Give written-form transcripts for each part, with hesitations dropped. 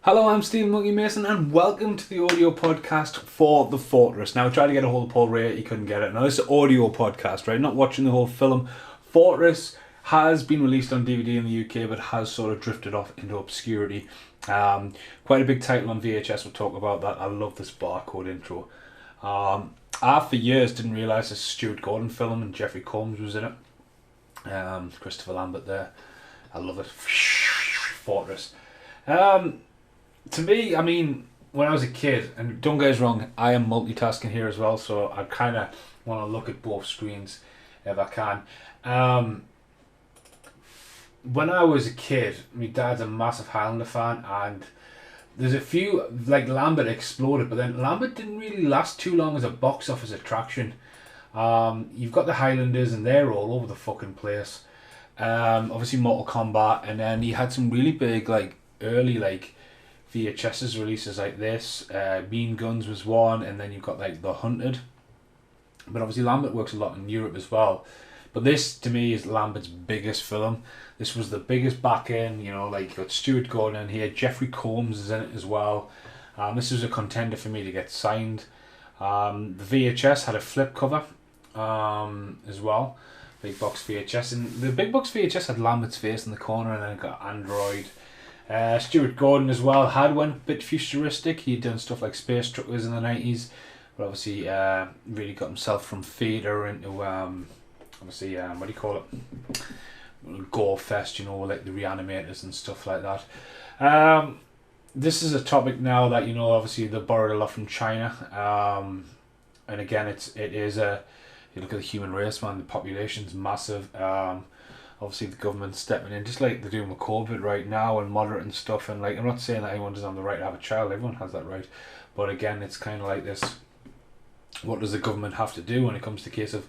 Hello, I'm Stephen Monkey Mason, and welcome to the audio podcast for The Fortress. Now, I tried to get a hold of Paul Ray, he couldn't get it. Now, this is audio podcast, right? Not watching the whole film. Fortress has been released on DVD in the UK, but has sort of drifted off into obscurity. Quite a big title on VHS. We'll talk about that. I love this barcode intro. I, for years, didn't realise this Stuart Gordon film, and Jeffrey Combs was in it. Christopher Lambert there. I love it. Fortress. To me, I mean, when I was a kid, and don't get us wrong, I am multitasking here as well, so I kind of want to look at both screens if I can. When I was a kid, my dad's a massive Highlander fan, and there's a few, like Lambert exploded, but then Lambert didn't really last too long as a box office attraction. You've got the Highlanders, and they're all over the fucking place. Obviously Mortal Kombat, and then he had some really big, like, early, like, VHS's releases like this. Mean Guns was one, and then you've got like The Hunted. But obviously Lambert works a lot in Europe as well. But this to me is Lambert's biggest film. This was the biggest back end, you know, like you got Stuart Gordon in here, Jeffrey Combs is in it as well. This was a contender for me to get signed. The VHS had a flip cover as well. Big box VHS, and the big box VHS had Lambert's face in the corner, and then it got Android. Stuart Gordon as well went a bit futuristic. He'd done stuff like Space Truckers in the 90s, but obviously really got himself from theatre into obviously what do you call it, gore fest, you know, like the Reanimators and stuff like that. This is a topic now that, you know, obviously they borrowed a lot from China, and again it is a, you look at the human race, man, the population's massive. Obviously the government's stepping in, just like they're doing with COVID right now and moderate and stuff. And like, I'm not saying that anyone doesn't have the right to have a child, everyone has that right. But again, it's kind of like this, what does the government have to do when it comes to the case of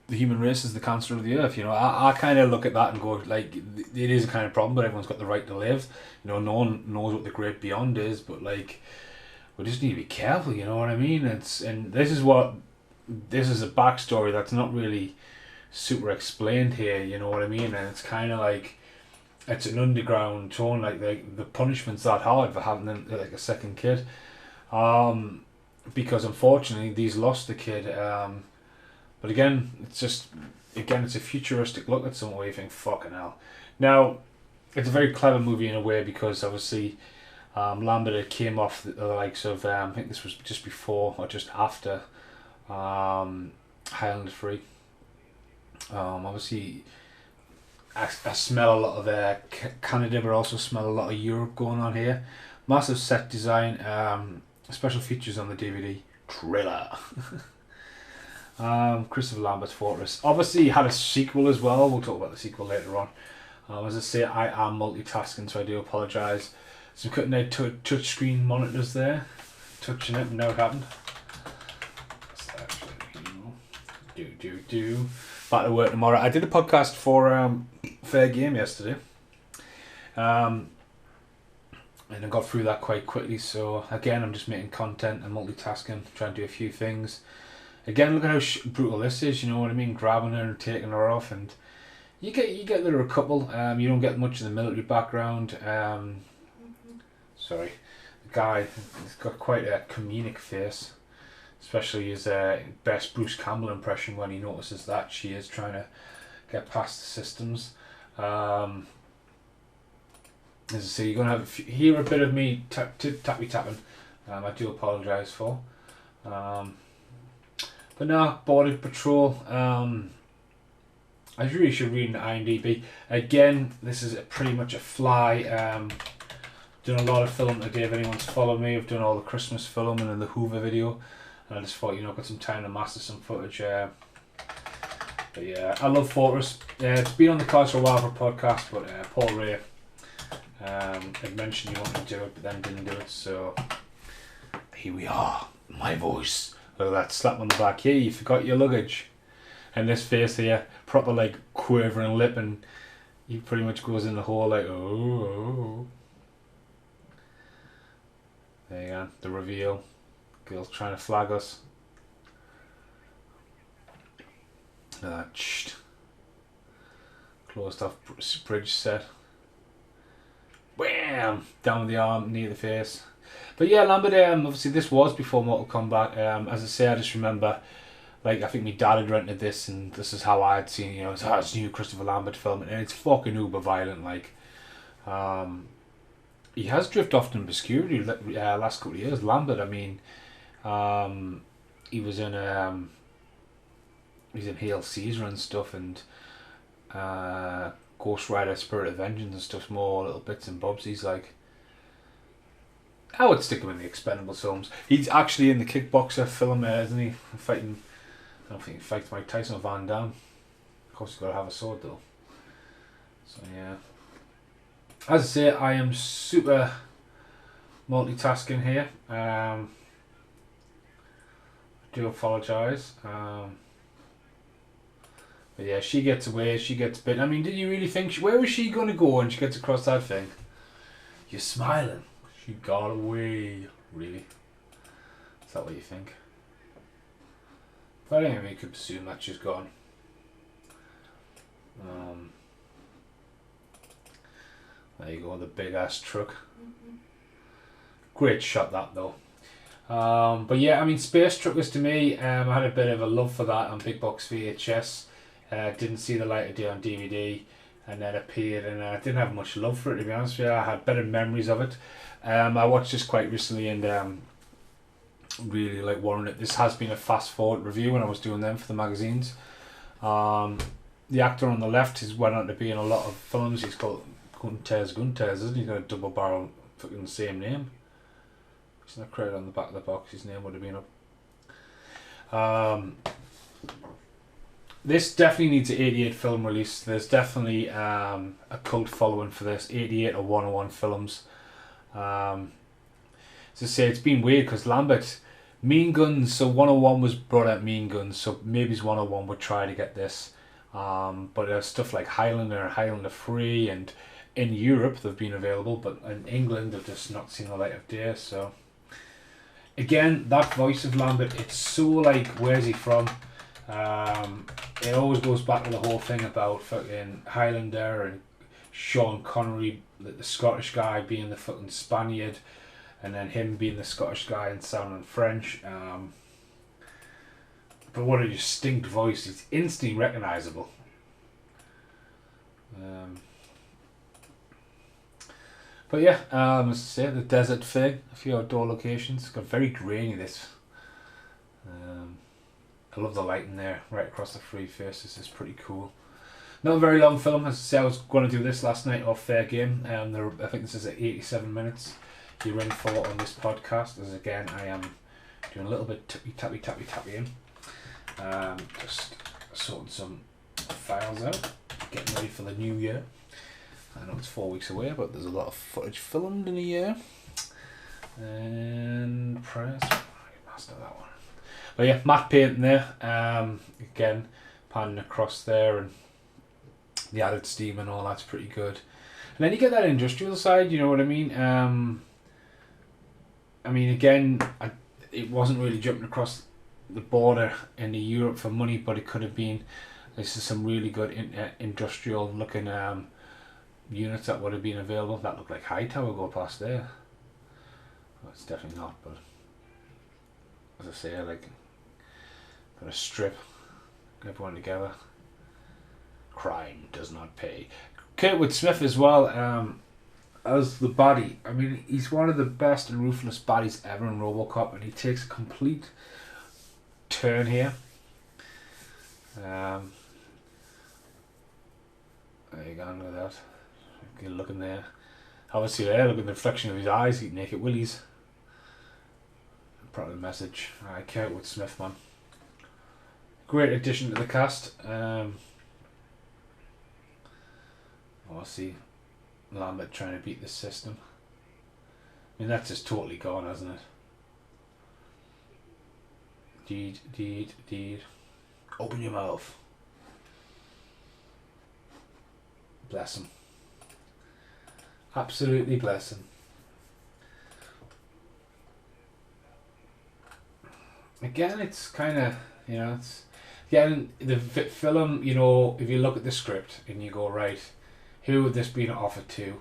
the human race is the cancer of the earth? You know, I kind of look at that and go, like, it is a kind of problem, but everyone's got the right to live. You know, no one knows what the great beyond is, but like, we just need to be careful, you know what I mean? And this is a backstory that's not really super explained here, you know what I mean? And it's kind of like, it's an underground tone, like the punishment's that hard for having like a second kid, because unfortunately these lost the kid, but again it's a futuristic look at something where you think, fucking hell. Now it's a very clever movie in a way, because obviously Lambert came off the likes of, I think this was just before or just after Highlander 3. Obviously I smell a lot of Canada, but also smell a lot of Europe going on here. Massive set design, special features on the DVD trailer. Christopher Lambert's Fortress obviously had a sequel as well. We'll talk about the sequel later on. As I say, I am multitasking, so I do apologise. Some cutting edge touch screen monitors there, touching it, no it happened. Do back to work tomorrow. I did a podcast for Fair Game yesterday, and I got through that quite quickly. So again, I'm just making content and multitasking, trying to do a few things. Again, look at how brutal this is. You know what I mean? Grabbing her and taking her off, and you get there a couple. You don't get much of the military background. Sorry, the guy, he's got quite a comedic face. Especially his best Bruce Campbell impression when he notices that she is trying to get past the systems. As I say, you're going to hear a bit of me tapping. I do apologise for. But no, Border Patrol. I really should read an IMDb. Again, this is pretty much a fly. Done a lot of film today. If anyone's followed me, I've done all the Christmas film and then the Hoover video. And I just thought, you know, got some time to master some footage. But yeah, I love Fortress. It's been on the cards for a while for a podcast, but Paul Ray had mentioned he wanted to do it, but then didn't do it. So here we are, my voice. Look at that slap on the back. Here, you forgot your luggage. And this face here, proper like quivering lip, and he pretty much goes in the hole like, oh. There you go, the reveal. Girl's trying to flag us. Closed off bridge set. wham, down the arm, near the face. But yeah, Lambert, obviously this was before Mortal Kombat. As I say, I just remember, like, I think my dad had rented this, and this is how I had seen, it's this new Christopher Lambert film, and it's fucking uber violent, like. He has drifted off in obscurity last couple of years. Lambert, I mean, he was in he's in Hail Caesar and stuff, and Ghost Rider, Spirit of Vengeance and stuff, more little bits and bobs. He's like, I would stick him in the Expendables films. He's actually in the Kickboxer film, isn't he? Fighting, I don't think he fights Mike Tyson or Van Damme. Of course, he's got to have a sword though. So yeah. As I say, I am super multitasking here. I do apologise. But yeah, she gets away, she gets bit. I mean, did you really think, where was she going to go when she gets across that thing? You're smiling. She got away. Really? Is that what you think? But anyway, you could assume that she's gone. There you go, the big ass truck. Great shot that though. But yeah, I mean, Space Truckers to me, I had a bit of a love for that on Big Box VHS. Didn't see the light of day on DVD, and then appeared, and I didn't have much love for it, to be honest with you. I had better memories of it. I watched this quite recently, and really like warrant it. This has been a fast forward review when I was doing them for the magazines. The actor on the left has went on to be in a lot of films. He's called Gunters, isn't he? He's got a double barrel, fucking the same name. It's not credit on the back of the box. His name would have been up. This definitely needs an 88 film release. There's definitely a cult following for this. 88 or 101 films. As I say, it's been weird because Lambert, Mean Guns, so 101 was brought out Mean Guns, so maybe 101 would try to get this. But there's stuff like Highlander and Highlander 3, and in Europe they've been available, but in England they've just not seen the light of day. So again, that voice of Lambert, it's so like, where's he from? It always goes back to the whole thing about fucking Highlander and Sean Connery, the Scottish guy being the fucking Spaniard, and then him being the Scottish guy and sounding French. But what a distinct voice. It's instantly recognisable. But yeah, as I say, the desert thing, a few outdoor locations. It's got very grainy, this. I love the lighting there, right across the three faces. Is pretty cool. Not a very long film. As I say, I was going to do this last night off Fair Game. I think this is at 87 minutes. You're in for on this podcast. As again, I am doing a little bit tappy in. Just sorting some files out, getting ready for the new year. I know it's 4 weeks away, but there's a lot of footage filmed in a year. And press, master that one. But yeah, matte painting there. Again, panning across there, and the added steam and all that's pretty good. And then you get that industrial side, you know what I mean? I mean, again, it wasn't really jumping across the border into Europe for money, but it could have been. This is some really good industrial looking units that would have been available. That looked like Hightower go past there. Well, it's definitely not, but as I say, I like got a strip, get everyone together. Crime does not pay. Kurtwood Smith as well, as the body. I mean, he's one of the best and ruthless baddies ever in RoboCop, and he takes a complete turn here. There you go, look at that. You're looking there. Obviously there, look at the reflection of his eyes, eat naked willies. Probably the message. Alright, Kurtwood Smith, man. Great addition to the cast. I see Lambert trying to beat the system. I mean, that's just totally gone, hasn't it? Deed. Open your mouth. Bless him. Absolutely bless him. Again, it's kind of, it's... Again, the film, if you look at the script and you go, right, who would this be offered to?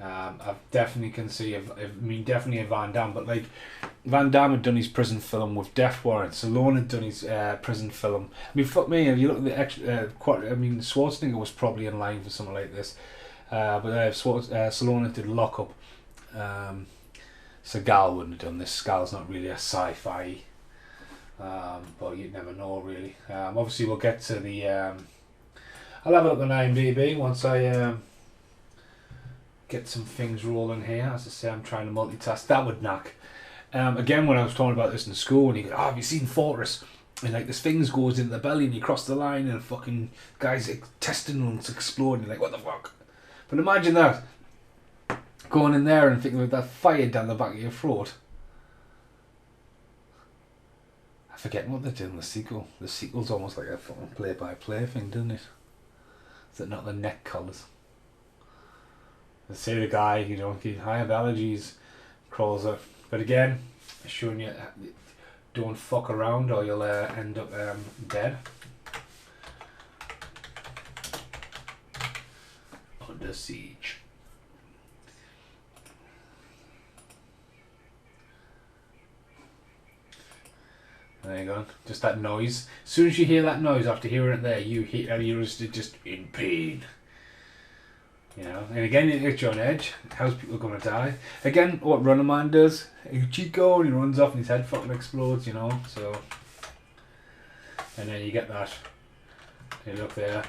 I definitely can see, definitely a Van Damme, but like Van Damme had done his prison film with Death Warrant. Stallone had done his prison film. I mean, fuck me, if you look at the extra, Schwarzenegger was probably in line for something like this. But Stallone did Lock Up. Seagal wouldn't have done this. Seagal's not really a sci-fi, but you'd never know really. Obviously, we'll get to the. I'll have a look on IMDb once I get some things rolling here. As I say, I'm trying to multitask. That would knock. Again, when I was talking about this in school, and you go, "Oh, have you seen Fortress?" And like this thing goes into the belly, and you cross the line, and fucking guys' intestines explode, and you're like, "What the fuck?" But imagine that going in there and thinking with that fire down the back of your throat. I forget what they did in the sequel. The sequel's almost like a fucking play-by-play thing, doesn't it? Is it not the neck colours? They say the guy, he have allergies, crawls up. But again, showing you, don't fuck around or you'll end up dead. Under siege. There you go. Just that noise. As soon as you hear that noise, after hearing it there, you're just in pain. And again, it hits you on edge. How's people going to die? Again, what Running Man does, Chico, and he runs off and his head fucking explodes, so. And then you get that. You look there,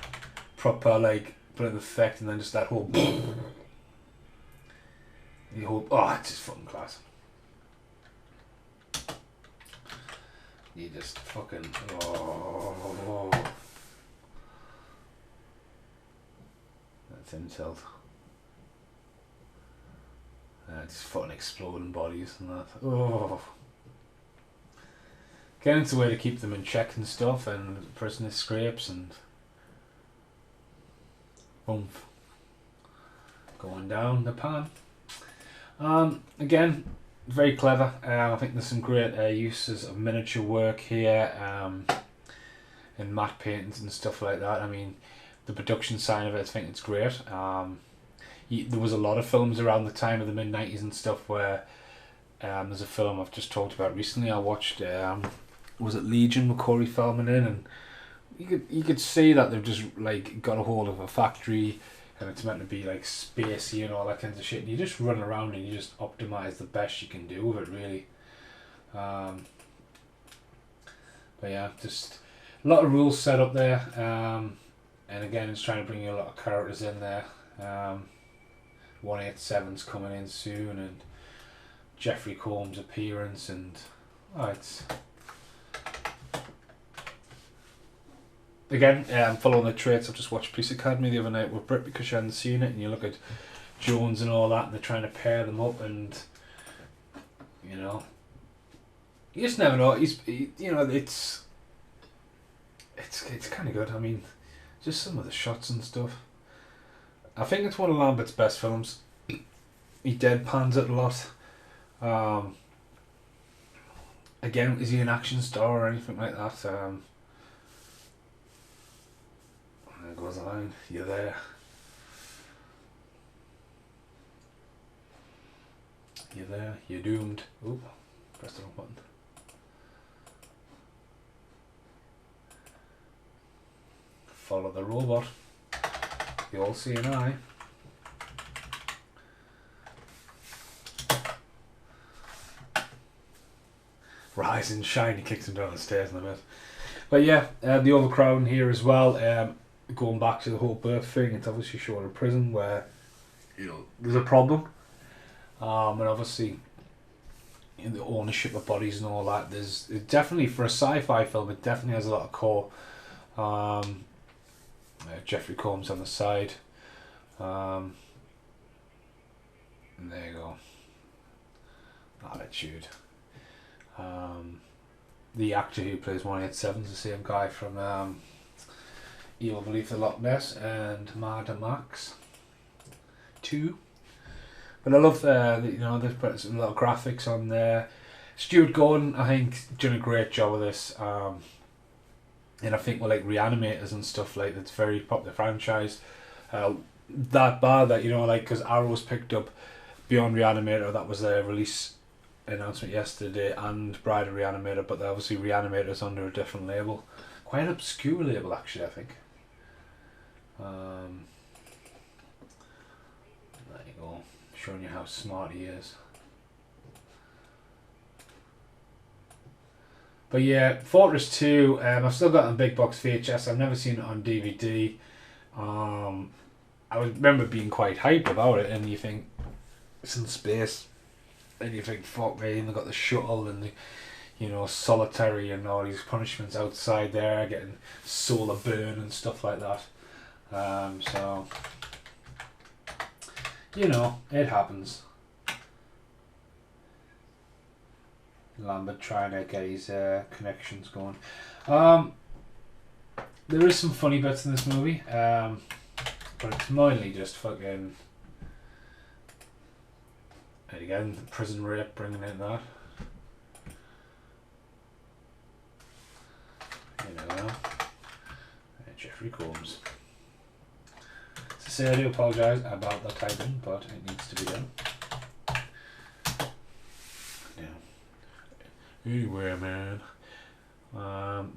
proper, like, bit of effect, and then just that whole. It's just fucking class. You just fucking. That's insult. Just fucking exploding bodies and that. Again, it's a way to keep them in check and stuff, and the person scrapes and. Boom. Going down the pan. Again, very clever. I think there's some great uses of miniature work here, and matte paintings and stuff like that. I mean, the production side of it, I think it's great. There was a lot of films around the time of the mid-90s and stuff where there's a film I've just talked about recently. I watched, was it Legion with Corey Feldman in, and you could see that they've just like got a hold of a factory and it's meant to be like spacey and all that kinds of shit, and you just run around and you just optimize the best you can do with it really. But yeah, just a lot of rules set up there, and again it's trying to bring you a lot of characters in there. 187's coming in soon, and Jeffrey Combs' appearance, and it's again, following the traits. I've just watched Police Academy the other night with Britt because she hadn't seen it, and you look at Jones and all that, and they're trying to pair them up, and you just never know. It's kind of good. I mean, just some of the shots and stuff. I think it's one of Lambert's best films. He deadpans it a lot. Again, is he an action star or anything like that? There goes the line. You're there. You're there. You're doomed. Oop. Press the wrong button. Follow the robot. The all-seeing eye. Rise and shine. He kicks him down the stairs in a bit. But yeah, the overcrowding here as well. Going back to the whole birth thing, it's obviously showing a prison where there's a problem, and obviously in the ownership of bodies and all that. There's definitely, for a sci-fi film, it definitely has a lot of core. Jeffrey Combs on the side. And there you go. Attitude. The actor who plays 187 is the same guy from Evil Belief the Loch Ness and Mad Max 2. But I love there's put a lot of graphics on there. Stuart Gordon, I think, done a great job of this. And I think with like Reanimators and stuff like that's very popular franchise. that bad that, you know, like, because Arrow's picked up Beyond Reanimator, that was their release announcement yesterday, and Bride of Reanimator, but they're obviously Reanimator's under a different label. Quite an obscure label, actually, I think. There you go, showing you how smart he is. But yeah, Fortress 2, I've still got it on big box VHS. I've never seen it on DVD. I remember being quite hyped about it, and you think it's in space, and you think, fuck me, and they've got the shuttle and the, you know, solitary and all these punishments outside there, getting solar burn and stuff like that. So, you know, it happens. Lambert trying to get his connections going. There is some funny bits in this movie, but it's mainly just fucking. And again, the prison rape, bringing in that. You know, Jeffrey Combs. To say I do apologise about the typing, but it needs to be done. Anywhere, man.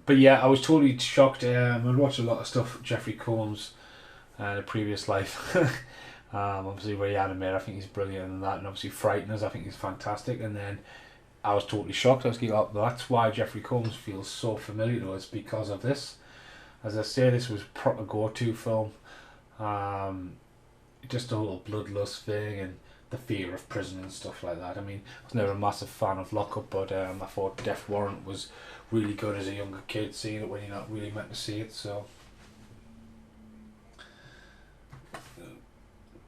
But yeah, I was totally shocked. I'd watched a lot of stuff Jeffrey Combs in a previous life. Obviously Reanimator, I think he's brilliant in that, and obviously Frighteners, I think he's fantastic. And then I was totally shocked. I was like, oh, that's why Jeffrey Combs feels so familiar to us, because of this. As I say, this was a proper go-to film. Just a whole bloodlust thing and the fear of prison and stuff like that. I mean, I was never a massive fan of Lockup, but I thought Death Warrant was really good as a younger kid, seeing it when you're not really meant to see it. So,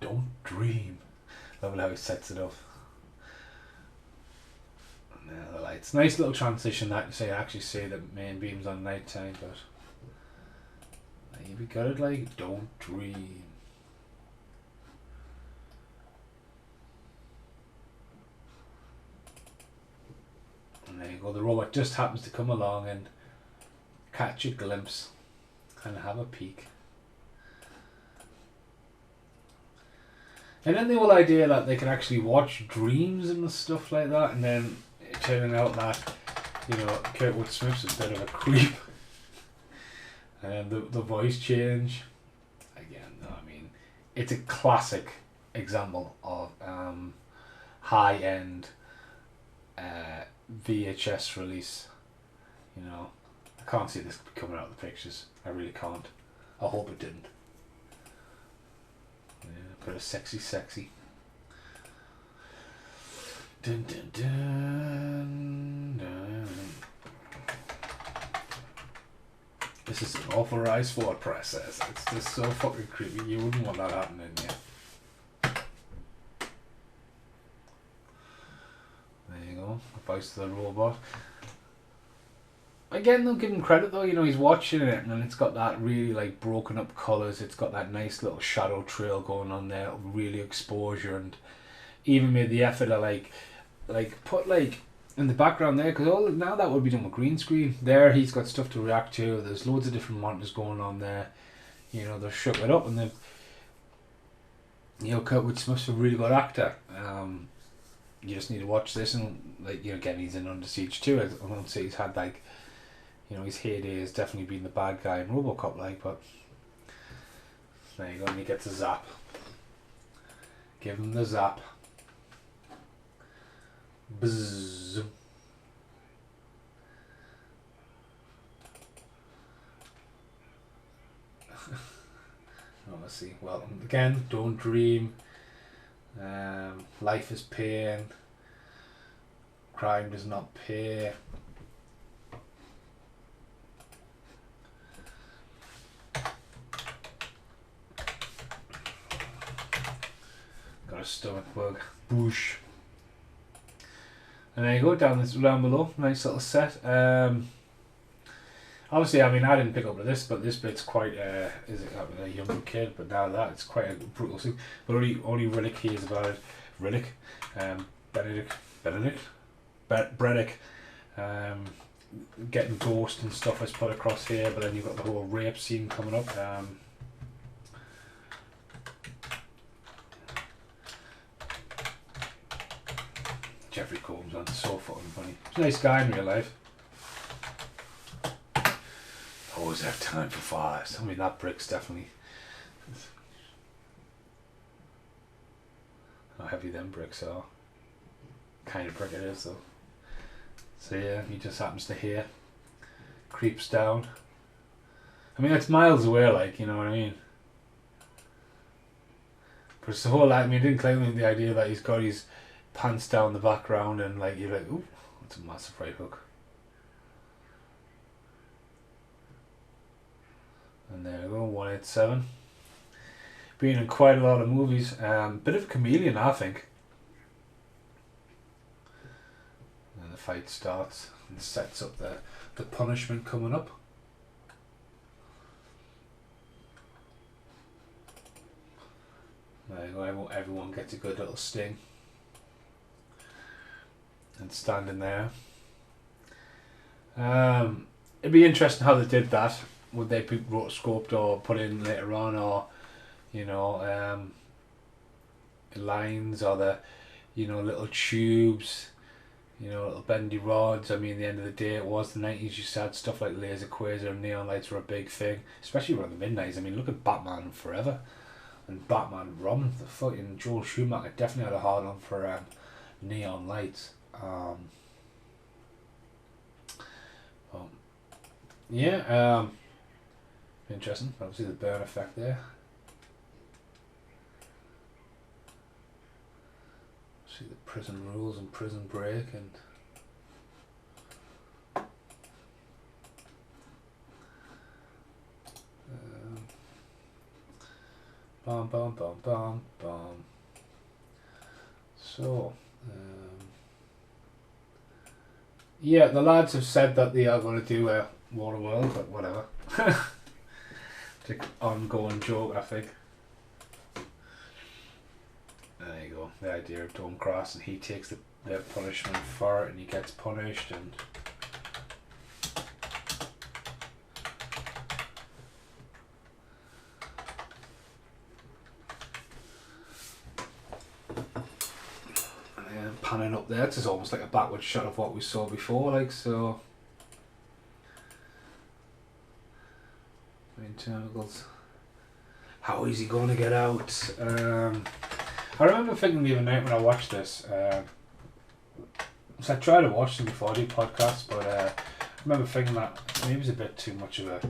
don't dream. Love how he sets it up. Yeah, the lights. Nice little transition that you say. Actually, say the main beam's on night time, but we got it like don't dream. And there you go, the robot just happens to come along and catch a glimpse and have a peek. And then the whole idea that they can actually watch dreams and stuff like that, and then it turning out that, you know, Kurtwood Smith's a bit of a creep. And the voice change, again, I mean, it's a classic example of high-end VHS release. You know, I can't see this coming out of the pictures. I really can't. I hope it didn't. Yeah, bit of sexy. Dun, dun, dun, dun. This is an authorized Ford process. It's just so fucking creepy. You wouldn't want that happening, yeah. There you go. Advice to the robot. Again, they'll give him credit though. You know, he's watching it and it's got that really like broken up colours. It's got that nice little shadow trail going on there. Really exposure, and even made the effort to like put like in the background there, because all now that would be done with green screen. There, he's got stuff to react to. There's loads of different monitors going on there. You know, they've shook it up, and they've, you know, Kurtwood Smith's a really good actor. You just need to watch this, and like, you know, again, he's in Under Siege too. I won't say he's had like, you know, his heyday has definitely been the bad guy in RoboCop, like, but there you go, and he gets a zap. Give him the zap. Bzzz. Oh, let's see. Well, again, don't dream. Life is pain. Crime does not pay. Got a stomach bug. Boosh. And there you go, down below. Nice little set. Obviously, I mean, I didn't pick up with this, but this bit's quite, is it a younger kid, but now that, it's quite a brutal scene. But only Riddick hears about it. Riddick, Breddick, getting ghost and stuff is put across here, but then you've got the whole rape scene coming up. Jeffrey Combs, man, so fucking funny. He's a nice guy in real life. Always have time for fires. I mean, that brick's definitely. How heavy them bricks are. Kind of brick it is, though. So yeah, he just happens to hear. Creeps down. I mean, it's miles away, like, you know what I mean? But it's the whole, I mean, it didn't claim the idea that he's got his pants down the background and, like, you're like, ooh, that's a massive right hook. And there we go, 187. Been in quite a lot of movies. Bit of a chameleon, I think. And the fight starts and sets up the punishment coming up. There you go, everyone gets a good little sting. And standing there. It'd be interesting how they did that. Would they be rotoscoped or put in later on, or, you know, lines, or the, you know, little tubes, you know, little bendy rods. I mean, at the end of the day, it was the 90s. You just had stuff like laser quasar and neon lights were a big thing, especially around the midnights. I mean, look at Batman Forever and Batman Rum. The fucking Joel Schumacher definitely had a hard on for neon lights. Yeah, interesting. Obviously the burn effect there. See the prison rules and prison break and bam bam bam bam bam. So yeah, the lads have said that they are going to do a Waterworld, but whatever. It's an ongoing joke, I think. There you go. The idea of Dome Cross, and he takes the punishment for it, and he gets punished, and panning up there, it's almost like a backward shot of what we saw before, like so. Internals. How is he going to get out? I remember thinking the other night when I watched this. So I tried to watch them before I do podcasts, but I remember thinking that maybe it was a bit too much of a.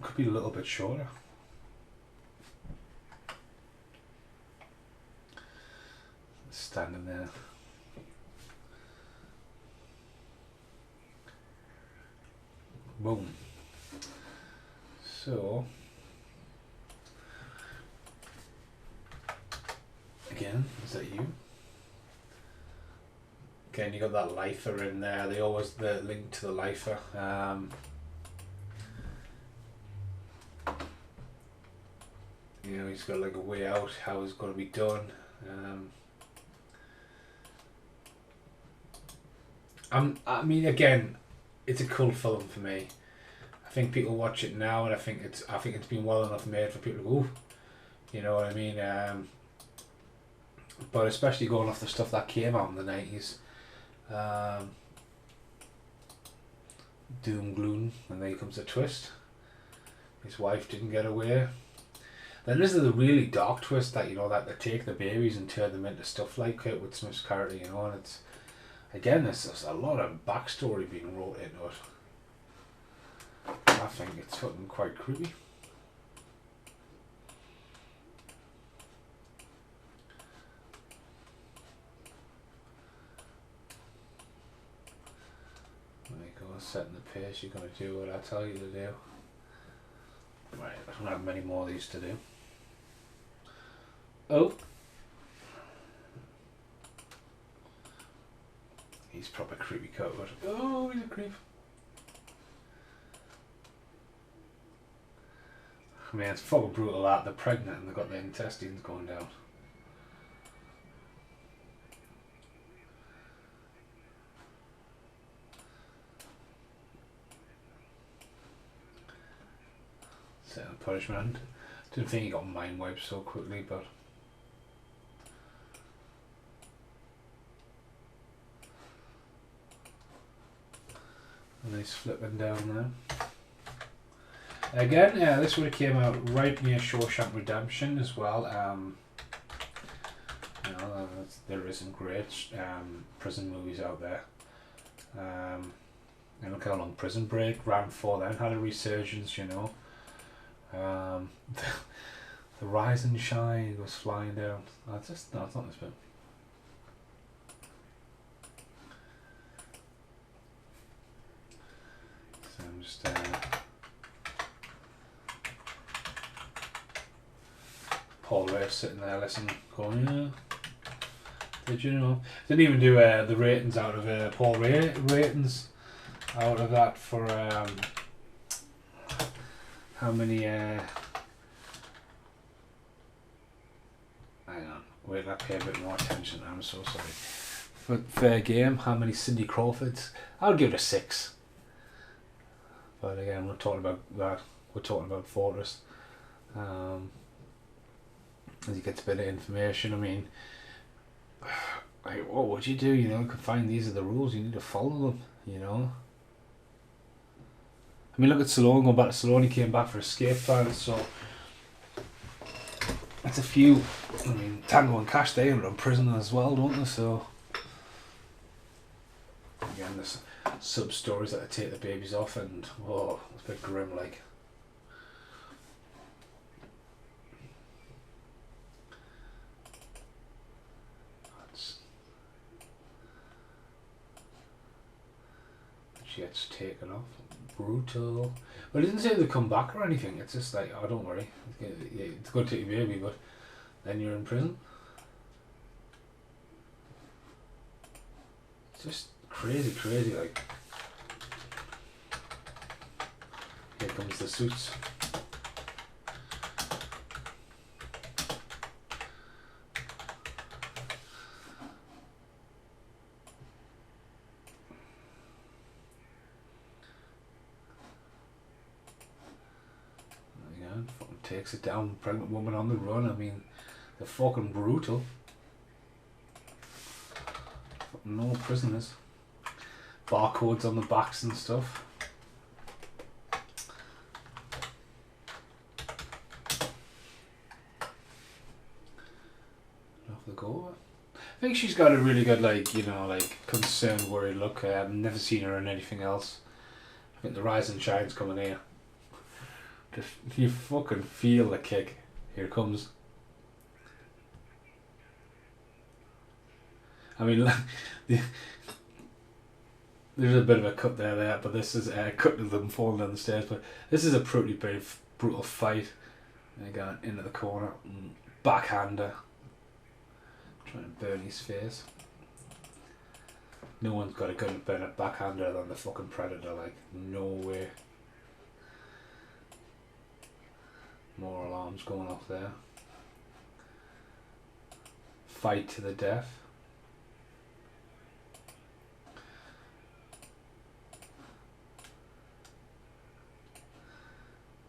Could be a little bit shorter. Standing there. Boom. So, again, is that you? Again, you got that lifer in there. They always the link to the lifer. You know, he's got like a way out. How it's going to be done. I mean, again, it's a cult film for me. I think people watch it now, and I think it's been well enough made for people to go, ooh, you know what I mean. But especially going off the stuff that came out in the 90s, doom gloom, and then comes the twist. His wife didn't get away. Then there's the really dark twist that, you know, that they take the babies and turn them into stuff like Kurtwood Smith's character, you know, and it's again there's a lot of backstory being wrote into it. I think it's fucking quite creepy. There you go, setting the pace. You're going to do what I tell you to do. Right, I don't have many more of these to do. Oh. He's proper creepy Kurtwood. Oh, he's a creep. I mean, it's fucking brutal that they're pregnant and they've got their intestines going down. So, punishment. Didn't think he got mind wiped so quickly, but. Nice flipping down there. Again, yeah, this would have came out right near Shawshank Redemption as well. You know, there is some great prison movies out there. And look how long Prison Break ran for then, had a resurgence, you know. The Rise and Shine goes flying down. No, it's not this bit. So I'm just Paul Ray sitting there listening, going, yeah. Did you know? Didn't even do the ratings out of Paul Ray ratings out of that for how many hang on, wait, I pay a bit more attention. I'm so sorry. For Fair Game, how many Cindy Crawfords? I'll give it a 6. But again, we're talking about that. We're talking about Fortress. As you get a bit of information, I mean, like, what would you do? You know, you could find these are the rules. You need to follow them. You know. I mean, look at Stallone, going back to Stallone, he came back for Escape Plan, so that's a few. I mean, Tango and Cash, they were in prison as well, don't they? So, again, there's sub-stories that I take the babies off, and, whoa, it's a bit grim, like. She gets taken off. Brutal. But it didn't say they come back or anything. It's just like, oh, don't worry. It's good to take your baby, but then you're in prison. It's just crazy, like. Here comes the suits. Takes it down, pregnant woman on the run. I mean, they're fucking brutal. No prisoners. Barcodes on the backs and stuff. Off they go. I think she's got a really good, like, you know, like, concerned, worried look. I've never seen her in anything else. I think the Rise and Shine's coming here. Just, you fucking feel the kick. Here it comes. I mean, there's a bit of a cut there, but this is a cut of them falling down the stairs. But this is a pretty big, brutal fight. And they got into the corner, backhander, trying to burn his face. No one's got a gun to burn a backhander than the fucking Predator. Like, no way. More alarms going off there. Fight to the death.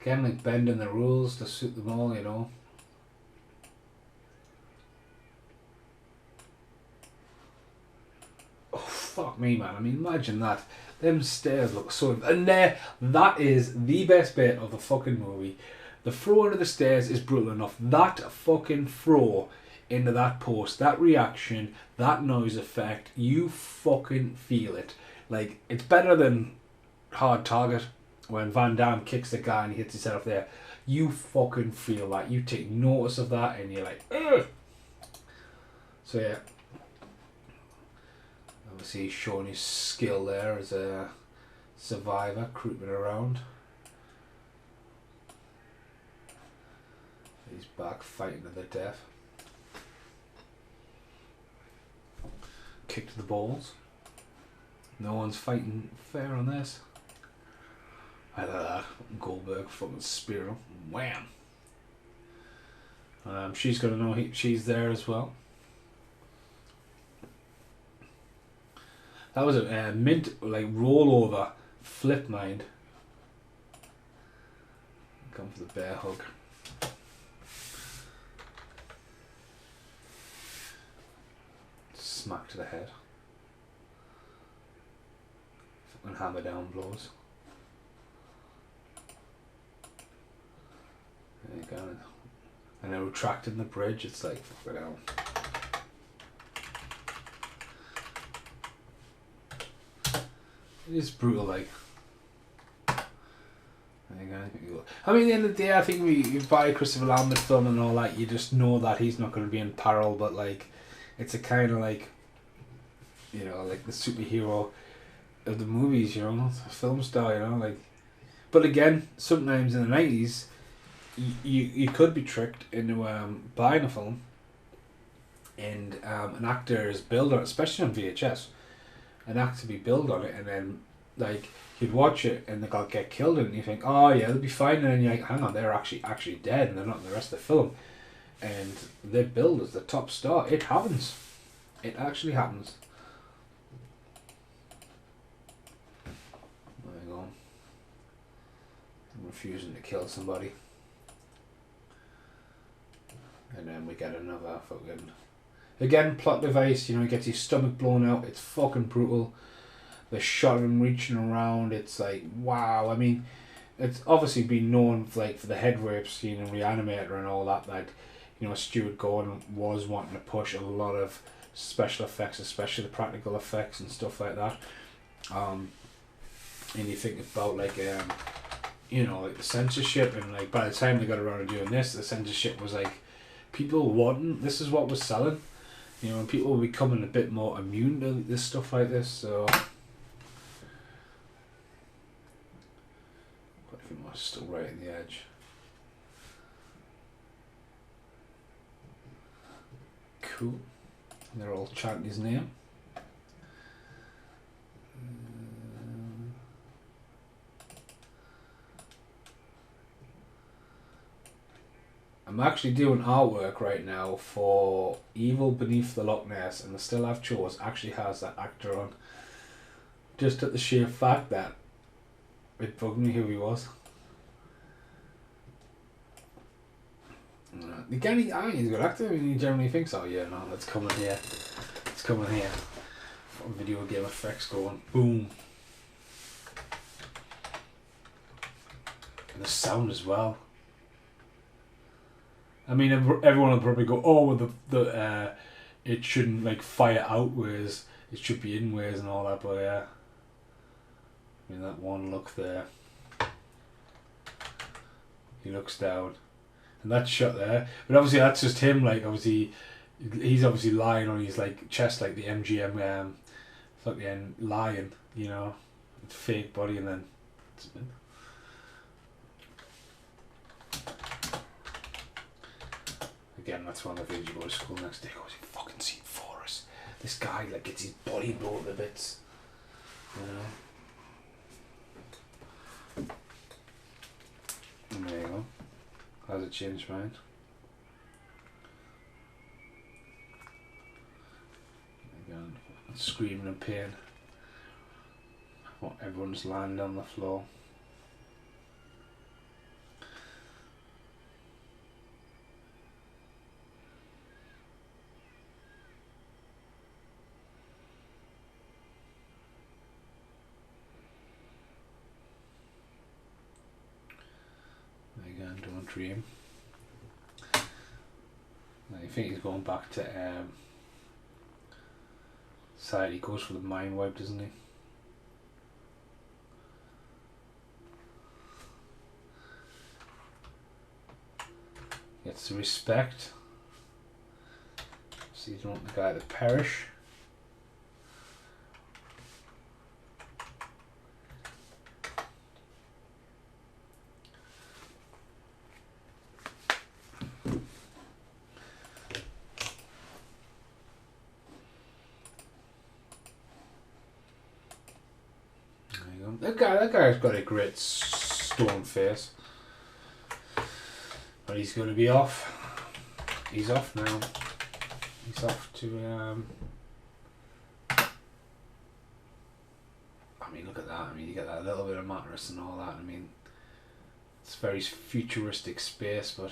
Again, like bending the rules to suit them all, you know. Oh, fuck me, man. I mean, imagine that. Them stairs look so... And there, that is the best bit of the fucking movie. The throw into the stairs is brutal enough. That fucking throw into that post, that reaction, that noise effect, you fucking feel it. Like, it's better than Hard Target, when Van Damme kicks the guy and he hits his head off there. You fucking feel that. You take notice of that and you're like, ugh. So yeah. Obviously he's showing his skill there as a survivor, creeping around. He's back fighting to the death. Kick to the balls. No one's fighting fair on this. I like that. Goldberg fucking spear him. Wham! She's gonna know she's there as well. That was a mint, like, rollover flip mind. Come for the bear hug. Smack to the head. and hammer down blows. There you go. And they're retracting the bridge. It's like, fucking hell. It is brutal, like. There you go. I mean, at the end of the day, I think you buy a Christopher Lambert film and all that, you just know that he's not going to be in peril, but like, it's a kind of like, you know, like the superhero of the movies, you know, a film star, you know, like. But again, sometimes in the 90s, you could be tricked into buying a film and an actor is billed on it, especially on VHS, an actor be billed on it, and then like you'd watch it and they got get killed in it and you think, oh yeah, they'll be fine, and then you're like, hang on, they're actually dead and they're not in the rest of the film, and they're billed as the top star. It happens. It actually happens. There you go. I'm refusing to kill somebody. And then we get another fucking... Again, plot device, you know, he gets his stomach blown out. It's fucking brutal. The shot of him reaching around, it's like, wow. I mean, it's obviously been known for, like, for the head rape scene in Reanimator and all that, you know, Stuart Gordon was wanting to push a lot of special effects, especially the practical effects and stuff like that. And you think about, like, you know, like the censorship, and like by the time they got around to doing this, the censorship was like, people wanting, this is what was selling, you know, and people were becoming a bit more immune to this stuff like this, so quite a few more still right in the edge. Cool. And they're all chanting his name. I'm actually doing artwork right now for Evil Beneath the Loch Ness, and the Still Have Chose actually has that actor on. Just at the sheer fact that it bugged me who he was. Again, he's a good actor. I mean, he generally thinks, oh yeah, no, let's come in here. Let's come in here. Video game effects going. Boom. And the sound as well. I mean, everyone will probably go, oh, the it shouldn't like fire outwards, it should be inwards and all that, but yeah. I mean, that one look there. He looks down. And that shot there. But obviously that's just him, like, obviously, he's obviously lying on his, like, chest, like the MGM, fucking lion, you know. It's fake body, and then... Again, that's one of the things you go to school next day, goes, you fucking seen Forrest. This guy, like, gets his body blown to bits. You know? And there you go. Has it changed mind? Again, screaming in pain. Everyone's lying on the floor. Again, don't dream. I think he's going back to side. He goes for the mind wipe, doesn't he? Gets the respect. So you don't want the guy to perish. That guy's got a great stone face. But he's going to be off. He's off now. He's off to I mean, look at that. I mean, you get that little bit of mattress and all that. I mean, it's very futuristic space, but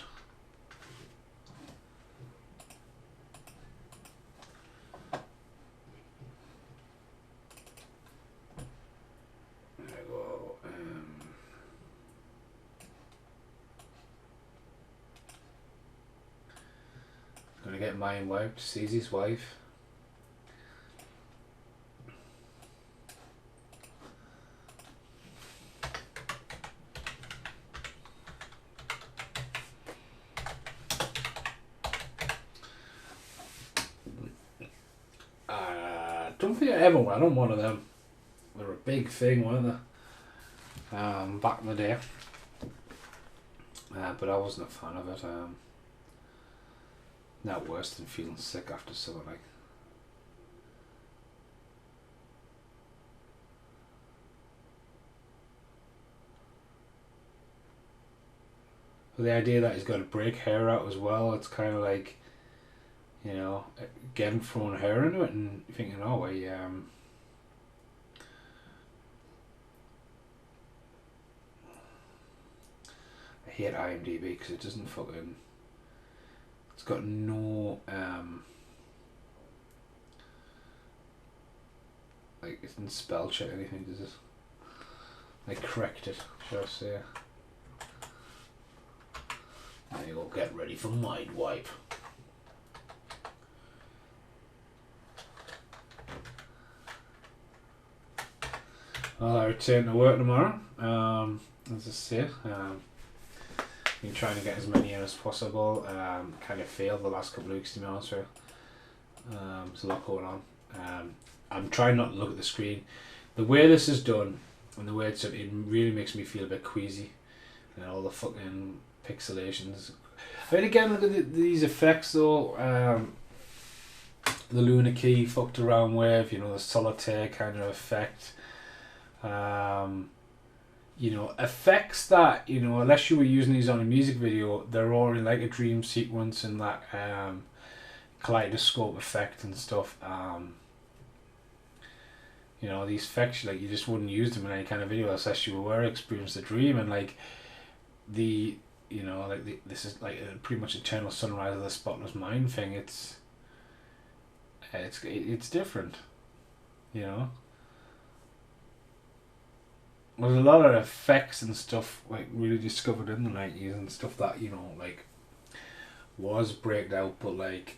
Gonna get mind wiped, sees his wife. Don't think I ever went on one of them. They were a big thing, weren't they? Back in the day. But I wasn't a fan of it. Not worse than feeling sick after something like. But the idea that he's got to break hair out as well, it's kind of like, you know, getting thrown hair into it and thinking, oh, I hate IMDb because it doesn't fucking. It's got no like it didn't spell check anything, does it? Like correct it, shall I say? There you go. Get ready for mind wipe. Well, I return to work tomorrow. As I say, been trying to get as many in as possible. Kind of failed the last couple of weeks, to be honest with you. There's a lot going on. I'm trying not to look at the screen. The way this is done and the way it's done, it really makes me feel a bit queasy. And all the fucking pixelations. I mean, again, look at these effects though. The Lunar Key fucked around with, you know, the solitaire kind of effect. You know, effects that, you know, unless you were using these on a music video, they're all in like a dream sequence and that kaleidoscope effect and stuff. You know, these effects, like, you just wouldn't use them in any kind of video unless you were experiencing the dream. And like the, you know, like this is like a pretty much eternal sunrise of the spotless mind thing. It's different, you know. There's a lot of effects and stuff like really discovered in the 90s and stuff that, you know, like was breaked out, but like,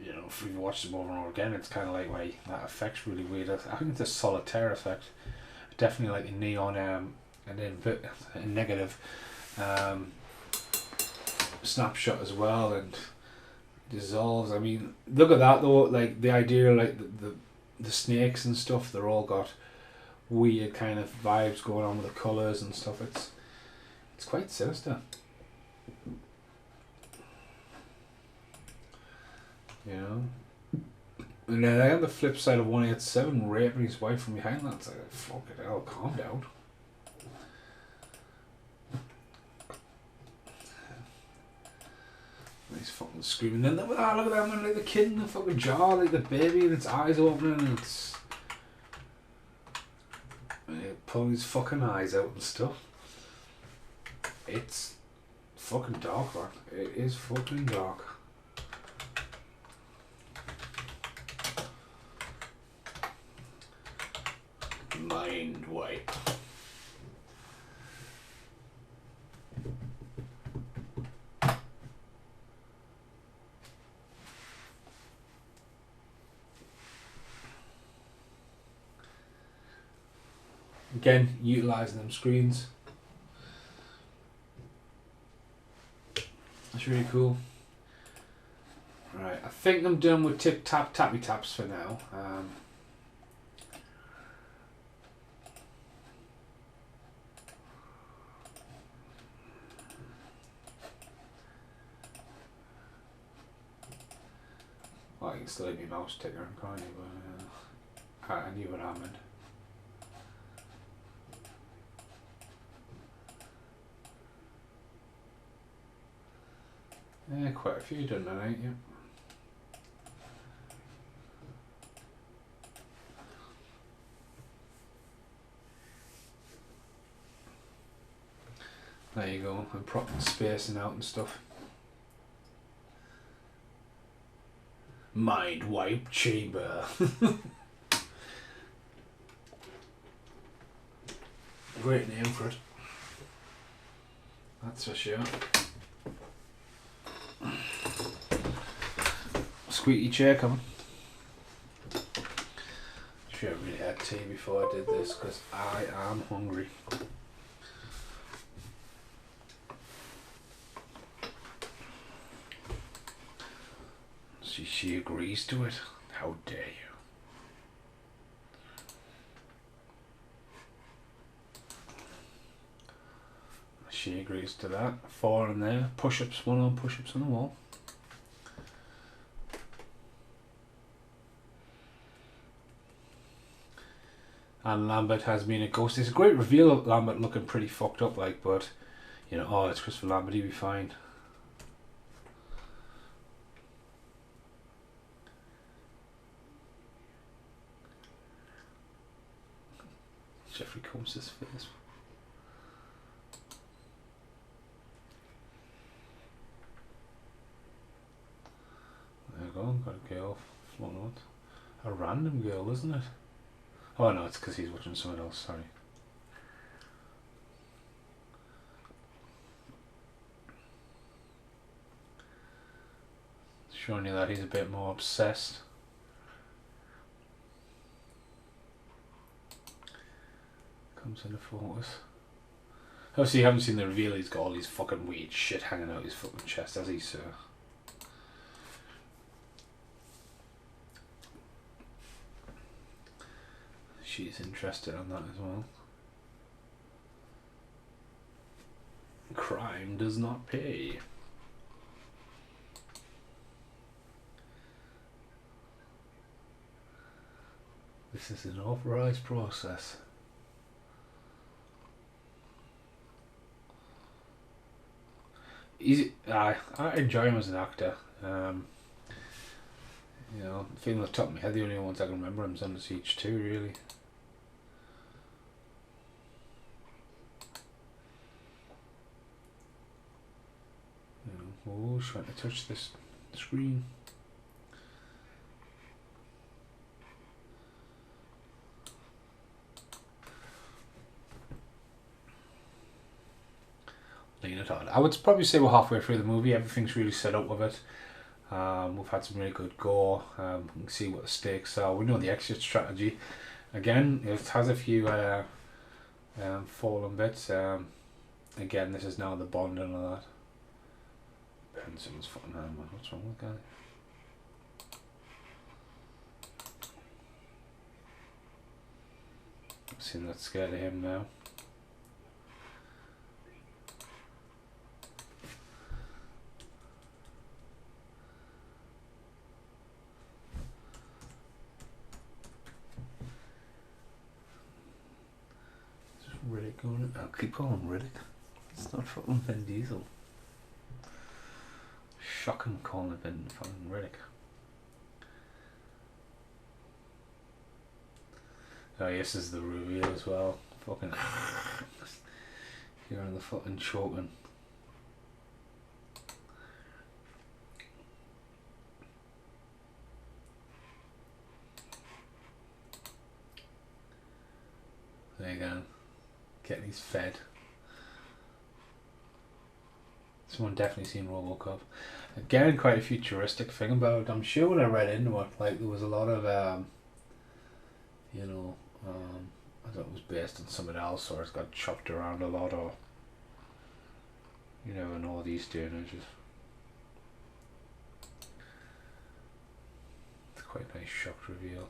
you know, if you watch them over and over again, it's kind of like, why that effect's really weird. I think it's a solitaire effect. Definitely like a neon and then a negative snapshot as well, and dissolves. I mean, look at that though. Like the idea, like the snakes and stuff, they're all got weird kind of vibes going on with the colours and stuff. It's quite sinister. You know? And then on the flip side of 187 raping his wife from behind, that's like, fuck it hell, calm down. And he's fucking screaming. Then look at that man, like the kid in the fucking jar, like the baby and its eyes opening and it's pulling his fucking eyes out and stuff. It's fucking dark, man. It is fucking dark. Mind wipe. Again, utilising them screens. That's really cool. Right, I think I'm done with tip tap tappy taps for now. Well, I can still hit my mouse ticker, can't you? But I knew what I meant. Yeah, quite a few done that, ain't you? There you go, I'm proper spacing out and stuff. Mind wipe chamber. Great name for it. That's for sure. squeaky chair coming. Should have really had tea before I did this because I am hungry. She agrees to it. How dare you? She agrees to that. 4 in there. Push-ups, 1 on push-ups on the wall. And Lambert has been a ghost. It's a great reveal of Lambert looking pretty fucked up, like, but you know, oh, it's Christopher Lambert, he'll be fine. Jeffrey Combs' face. There you go, got a girl floating on. A random girl, isn't it? Oh no, it's because he's watching someone else, sorry. Showing you that he's a bit more obsessed. Comes into focus. Obviously you haven't seen the reveal, he's got all these fucking weird shit hanging out his fucking chest, has he, sir? She's interested in that as well. Crime does not pay. This is an authorized process. I enjoy him as an actor. You know, feeling the top of my head, the only ones I can remember him is Under Siege 2, really. Oh, trying to touch this screen. Laying it on. I would probably say we're halfway through the movie. Everything's really set up with it. We've had some really good gore. We can see what the stakes are. We know the exit strategy. Again, it has a few fallen bits. Again, this is now the Bond and all that. Benson's fucking hand, man. What's wrong with the guy? Seeing that scared of him now. Riddick going. I'll keep calling Riddick. It's not fucking Vin Diesel. Shocking calling it Vin fucking Riddick. Oh yes, this is the reveal as well. Fucking you're on the fucking choking. There you go. Getting these fed. Someone definitely seen RoboCop. Again, quite a futuristic thing about it. I'm sure when I read into it, like there was a lot of, you know, I thought it was based on something else, or it's got chopped around a lot, or you never know these day and ages. It's quite a nice shock reveal.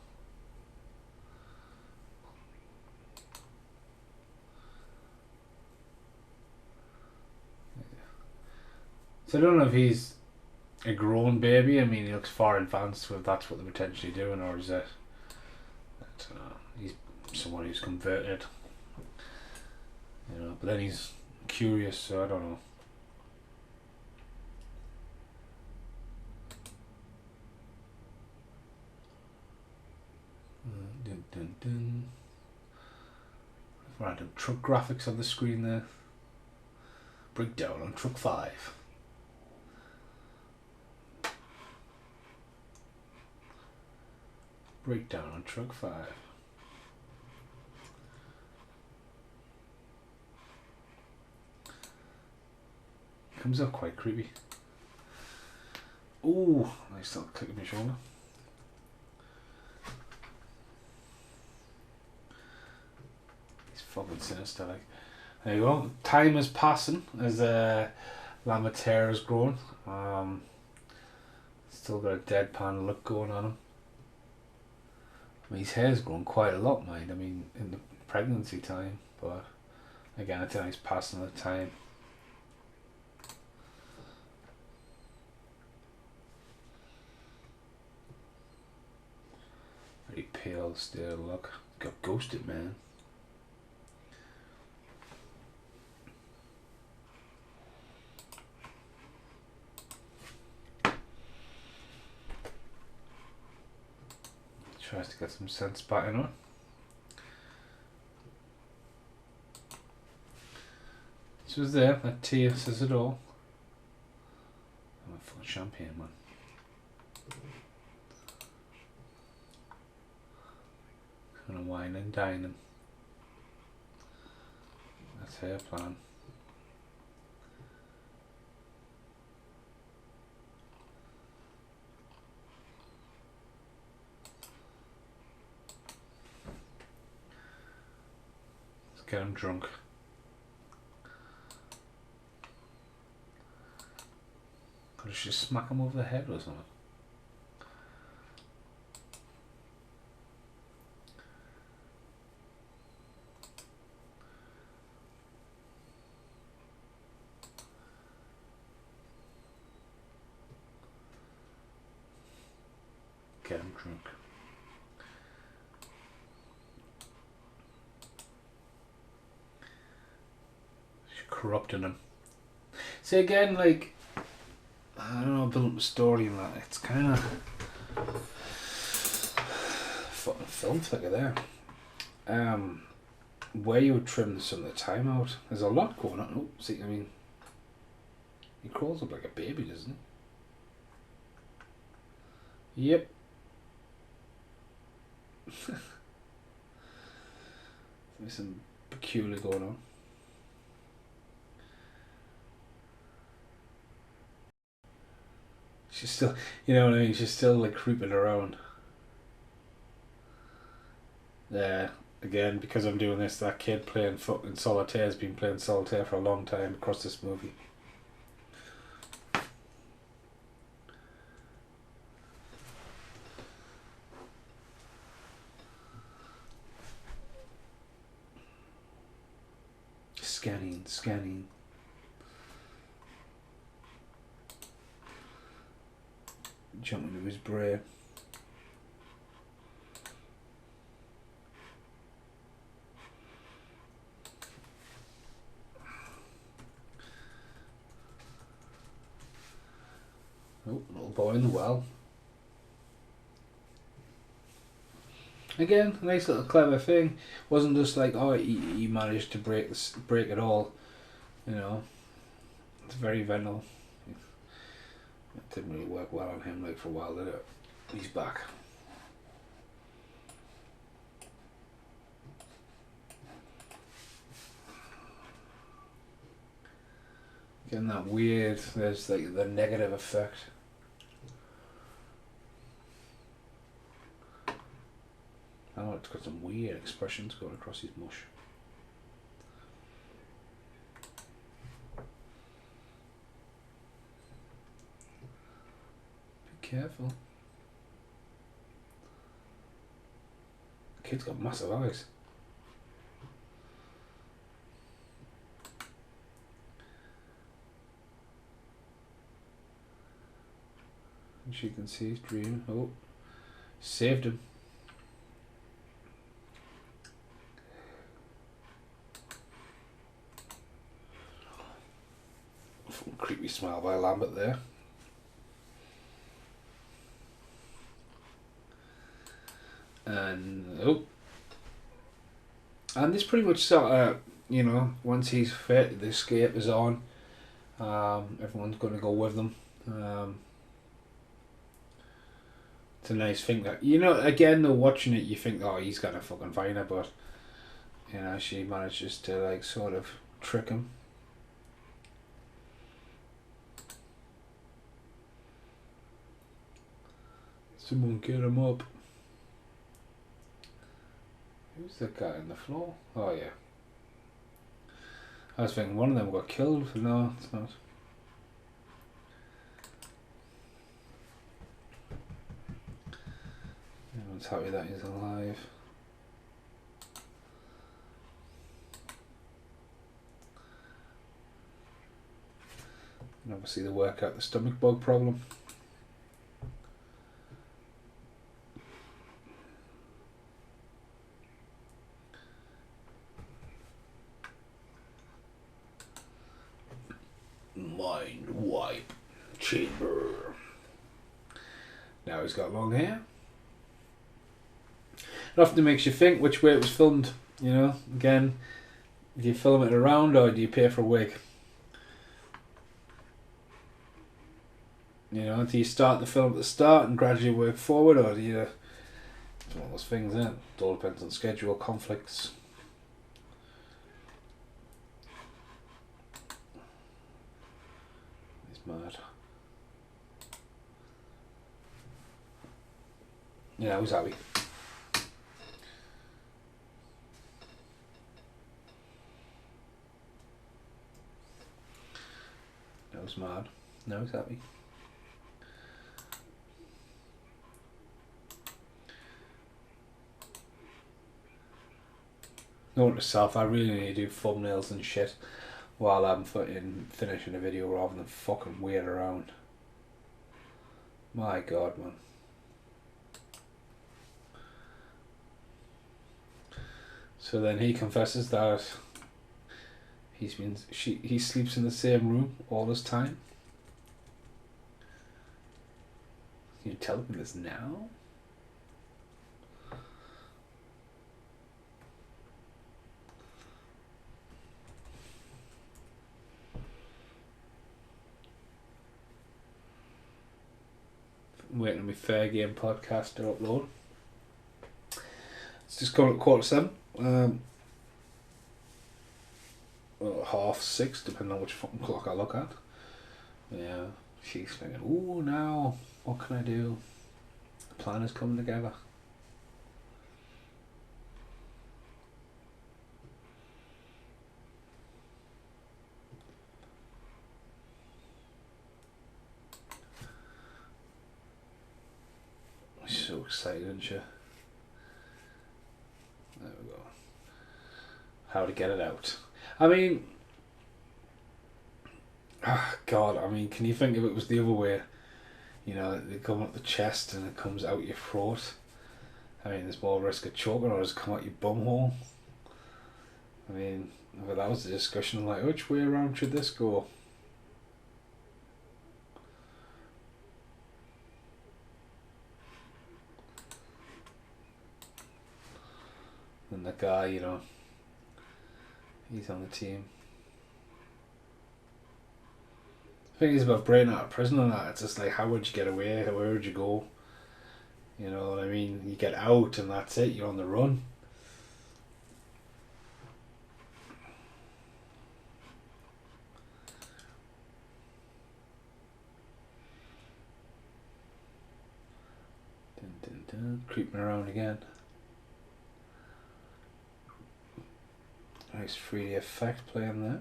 So I don't know if he's a grown baby. I mean, he looks far advanced if that's what they're potentially doing, or is it? I don't know. He's someone who's converted, you know. But then he's curious, so I don't know. Dun, dun, dun. Random truck graphics on the screen there. Breakdown on truck 5. Breakdown on truck 5. Comes out quite creepy. Ooh, nice little click on my shoulder. He's fucking sinister, like. There you go. Time is passing as Lambert hair is growing. Still got a deadpan look going on him. I mean, his hair's grown quite a lot, mind. I mean, in the pregnancy time, but again, I think he's passing the time. Very pale still, look. Got ghosted, man. Tries to get some sense back in her. She was there, that tear says it all. I'm a fucking champagne, man. Kind of wine and dining. That's her plan. Let's get him drunk. Could she smack him over the head or something? Get him drunk. She's corrupting him. See, again, like, I don't know, build up a story and that. It's kind of fucking film flicker there. Where you would trim some of the time out. There's a lot going on. Oh, see, I mean, he crawls up like a baby, doesn't he? Yep. There's some peculiar going on. She's still, you know what I mean? She's still like creeping around. There, again, because I'm doing this, that kid playing fucking solitaire has been playing solitaire for a long time across this movie. Scanning. Jumping into his brain. Oh, little boy in the well. Again, nice little clever thing. Wasn't just like, oh, he managed to break it all. You know, it's very venal. It didn't really work well on him, like, for a while, did it? He's back. Getting that weird, there's like the negative effect. Oh, it's got some weird expressions going across his mush. Be careful. The kid's got massive eyes. And she can see his dream. Oh, saved him. Creepy smile by Lambert there. And and this pretty much sort of, you know, once he's fit, the escape is on. Everyone's going to go with them. It's a nice thing that, you know, again though, watching it you think, oh, he's gonna fucking find her, but you know, she manages to like sort of trick him. Someone get him up. Who's that guy on the floor? Oh yeah. I was thinking one of them got killed, but no, it's not. Everyone's happy that he's alive. And obviously they work out the stomach bug problem. Mind wipe chamber. Now he's got long hair. It often makes you think which way it was filmed, you know. Again, do you film it around or do you pay for a wig? You know, do you start the film at the start and gradually work forward, or do you... It's one of those things, isn't it? It all depends on schedule, conflicts. He's mad. Yeah, who's happy? That was mad. No, he's happy. Note to self, I really need to do thumbnails and shit while I'm finishing a video rather than fucking wait around. My god, man. So then he confesses that he sleeps in the same room all this time. Can you tell me this now? I'm waiting on my Fair Game podcast to upload. It's just coming at 7:15. Or 6:30, depending on which fucking clock I look at. Yeah, she's thinking, ooh, now, what can I do? The plan is coming together. She's so excited, isn't she? There we go. How to get it out. I mean, God, I mean, can you think if it was the other way? You know, they come up the chest and it comes out your throat. I mean, there's more risk of choking, or does it come out your bum hole? I mean, but that was the discussion, like, which way around should this go? And the guy, you know, he's on the team. The thing is about breaking out of prison and that, it's just like, how would you get away? Where would you go? You know what I mean? You get out and that's it, you're on the run. Dun, dun, dun. Creeping around again. Nice 3D effect playing there.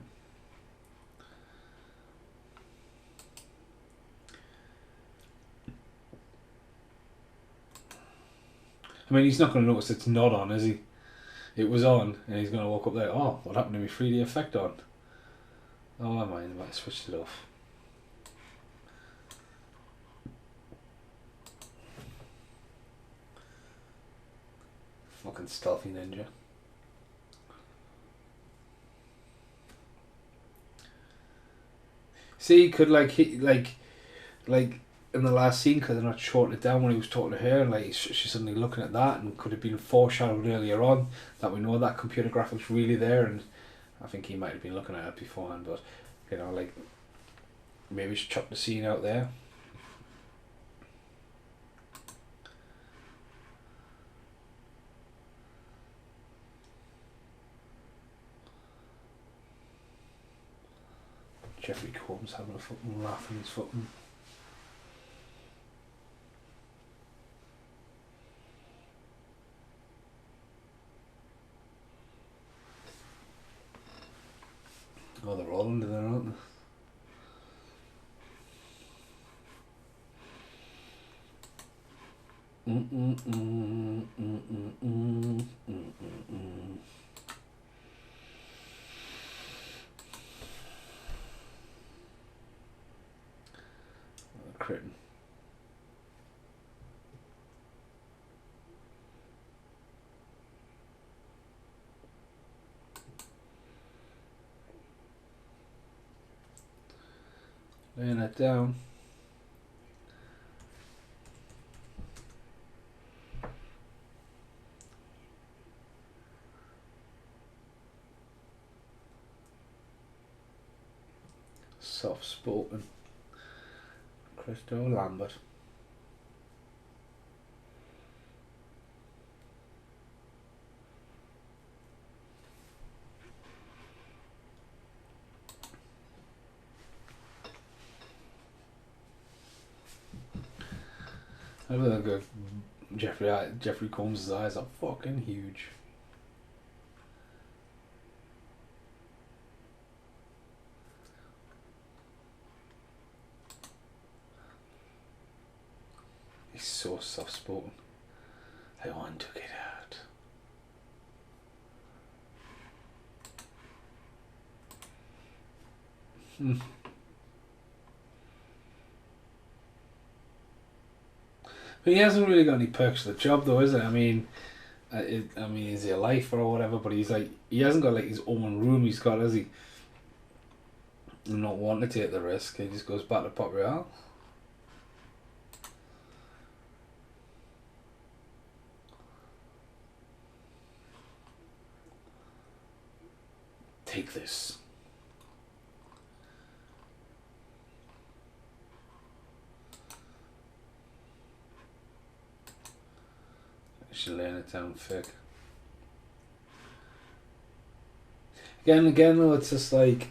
I mean, he's not going to notice it's not on, is he? It was on, and he's going to walk up there. Oh, what happened to my 3D effect on? Oh, I might have switched it off. Fucking stealthy ninja. See, he could like in the last scene, because they're not shorting it down when he was talking to her, and like she's suddenly looking at that, and could have been foreshadowed earlier on that we know that computer graphics really there, and I think he might have been looking at it beforehand, but you know, like maybe just chop the scene out there. Jeffrey Combs having a fucking laugh in his fucking... Critting. Laying it down. Soft spoken. Christo Lambert. I don't think Jeffrey Combs' eyes are fucking huge. He's so soft spoken. I want to get out. But he hasn't really got any perks for the job, though, is it? I mean, is he a lifer or whatever? But he's like, he hasn't got like his own room. He's got, has he? Not wanting to take the risk. He just goes back to Port Royal. Take this. She's laying it down thick. Again though, it's just like,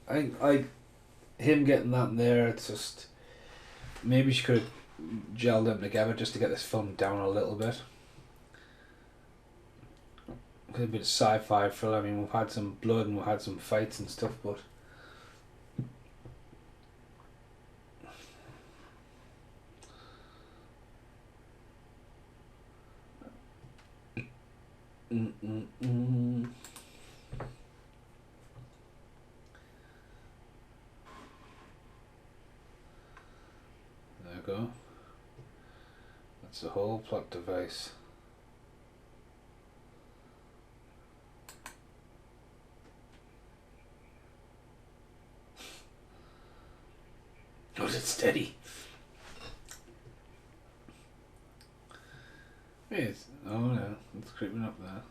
I think like him getting that in there. It's just maybe she could have gelled them together just to get this film down a little bit. A bit of sci-fi thriller. I mean, we've had some blood and we've had some fights and stuff, but There we go. That's the whole plot device. Was it steady? Yes. Oh no, it's creeping up there.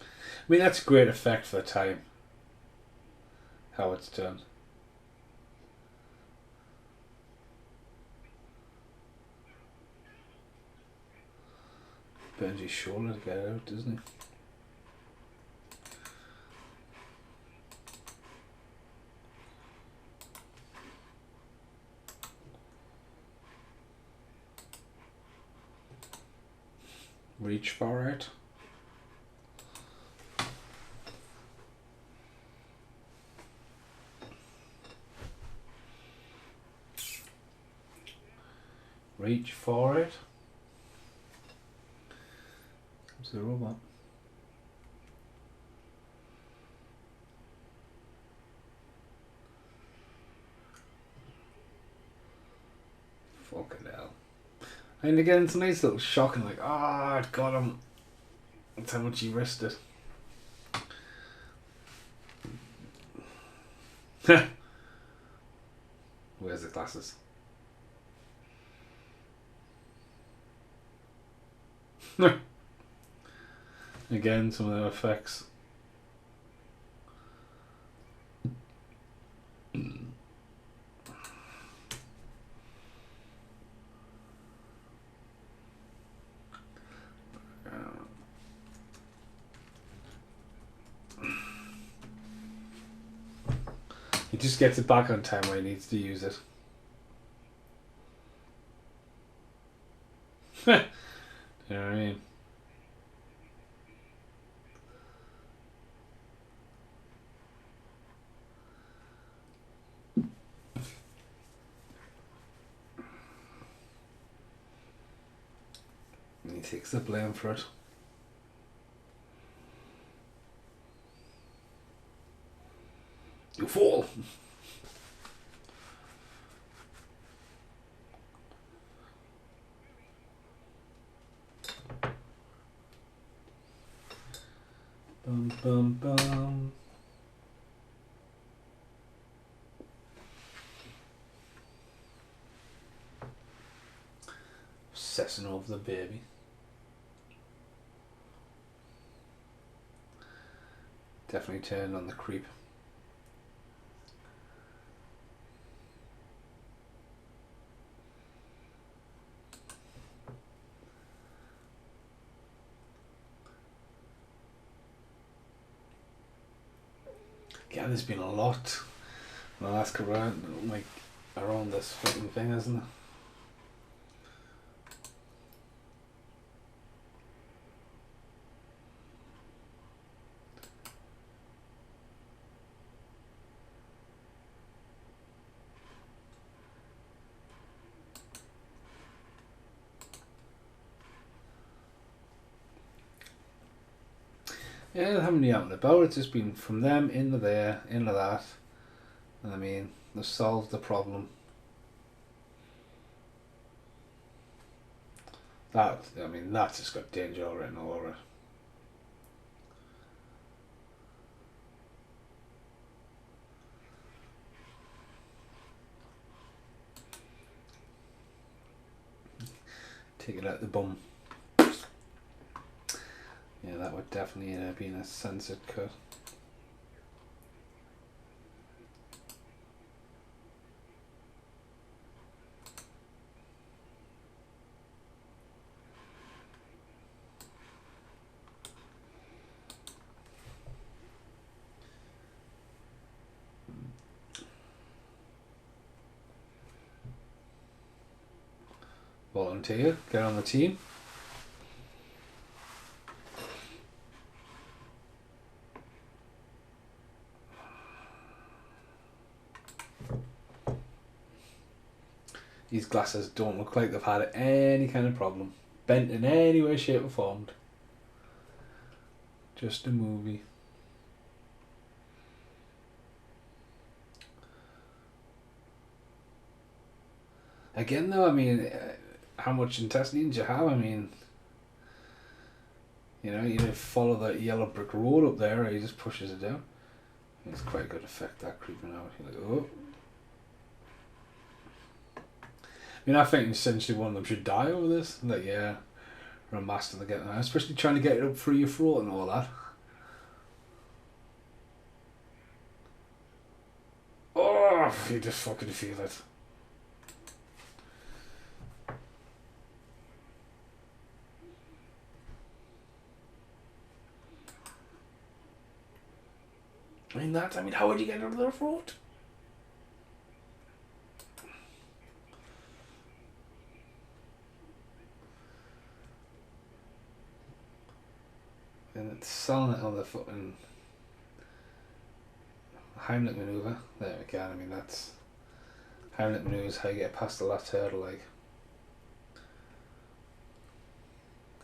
I mean, that's a great effect for the time. How it's done. Burns his shoulder to get out, doesn't he? Reach for it. Reach for it. It's the robot. Fucking hell. And again, it's a nice little shock and like, ah, it got him. That's how much he risked it. Where's the glasses? Again, some of the effects. He just gets it back on time when he needs to use it. You know what I mean? he takes the blame for it. You fool! Bum bum bum. Obsessing over the baby. Definitely turned on the creep. Yeah, there's been a lot in the last couple of like around this fucking thing, isn't it? Yeah, they haven't been out and about. It's just been from them into there, into that. And I mean, they've solved the problem. That's just got danger written all over it. Take it out the bum. Yeah, that would definitely be in a censored cut. Volunteer, get on the team. These glasses don't look like they've had any kind of problem. Bent in any way, shape or form. Just a movie. Again though, I mean, how much intestines you have, I mean, you know, you follow that yellow brick road up there, or he just pushes it down. It's quite a good effect, that creeping out. You're like, oh. I mean, I think essentially one of them should die over this. Like, yeah, we're a master to get that, especially trying to get it up through your throat and all that. Oh, you just fucking feel it. I mean, how would you get it up their throat? And it's selling it on the fucking Heimlich maneuver. There we go. I mean, that's Heimlich maneuver is how you get past the last hurdle. Like,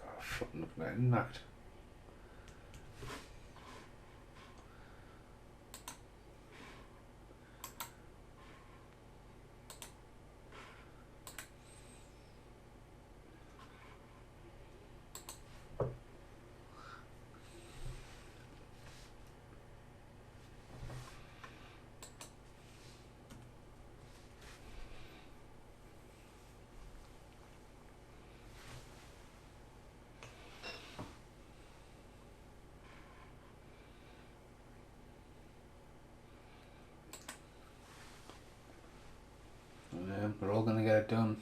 God, fucking looking at it knocked. We're all gonna get it done.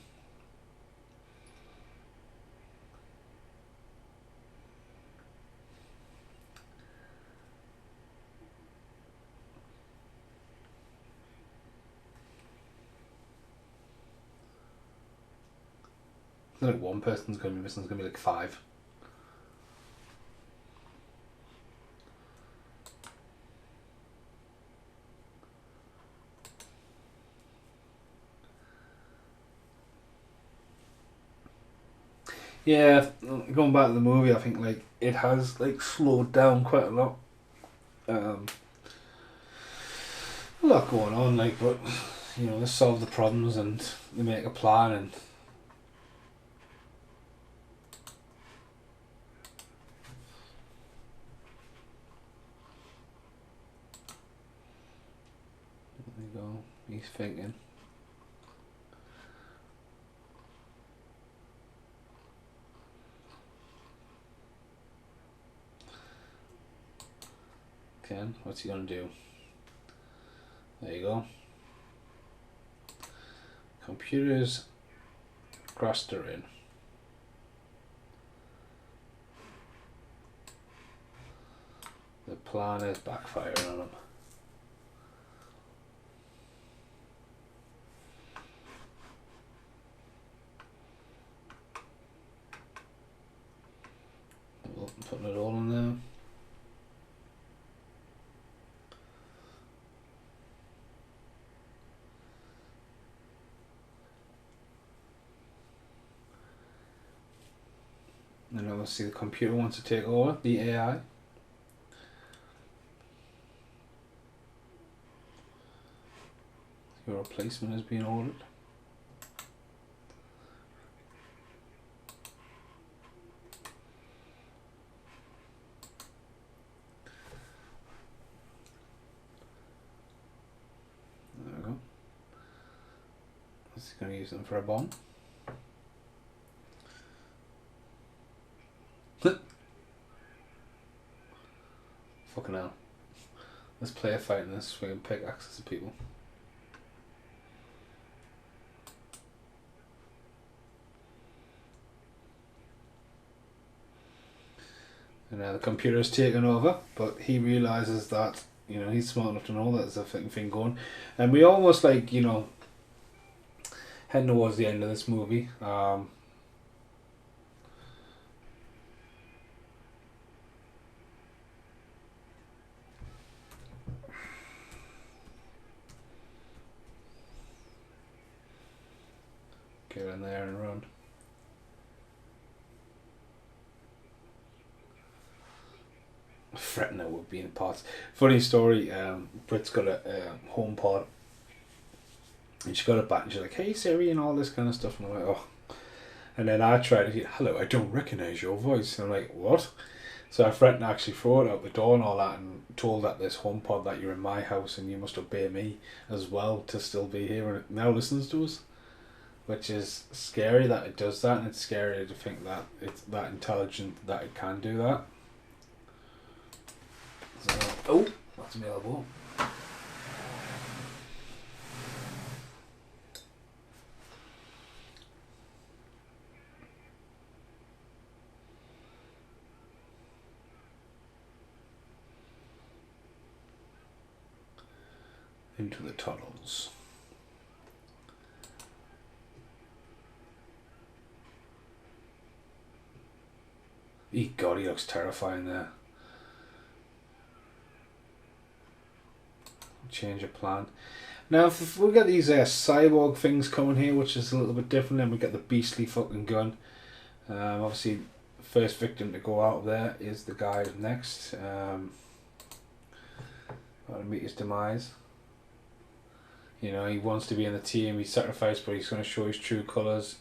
It's not like one person's gonna be missing, it's gonna be like 5. Yeah, going back to the movie, I think like it has like slowed down quite a lot. Um, a lot going on, like, but you know, they solve the problems and they make a plan and there you go. He's thinking. Ken, what's he gonna do? There you go. Computers crossed her in. The plan is backfiring on him. Putting it all in there. And obviously the computer wants to take over, the AI. Your replacement is being ordered. There we go. Is he going to use them for a bomb? Fucking hell. Let's play a fight in this so we can pick access to people. And now the computer's taken over, but he realises that, you know, he's smart enough to know that there's a fucking thing going. And we almost like, you know, heading towards the end of this movie. Get in there and run. Fretting it would be in parts. Funny story, Brit's got a home pod and she got it back and she's like, hey Siri and all this kind of stuff, and I'm like, oh. And then I tried to get, hello, I don't recognise your voice. And I'm like, what? So I threatened to actually throw it out the door and all that, and told that this home pod that you're in my house and you must obey me as well to still be here, and it now listens to us. Which is scary that it does that, and it's scary to think that it's that intelligent that it can do that. So, oh, that's available. Into the tunnels. God, he looks terrifying there. Change of plan. Now, if we get these cyborg things coming here, which is a little bit different, then we get the beastly fucking gun. Obviously, first victim to go out of there is the guy next. About to meet his demise. You know, he wants to be in the team, he's sacrificed, but he's going to show his true colours.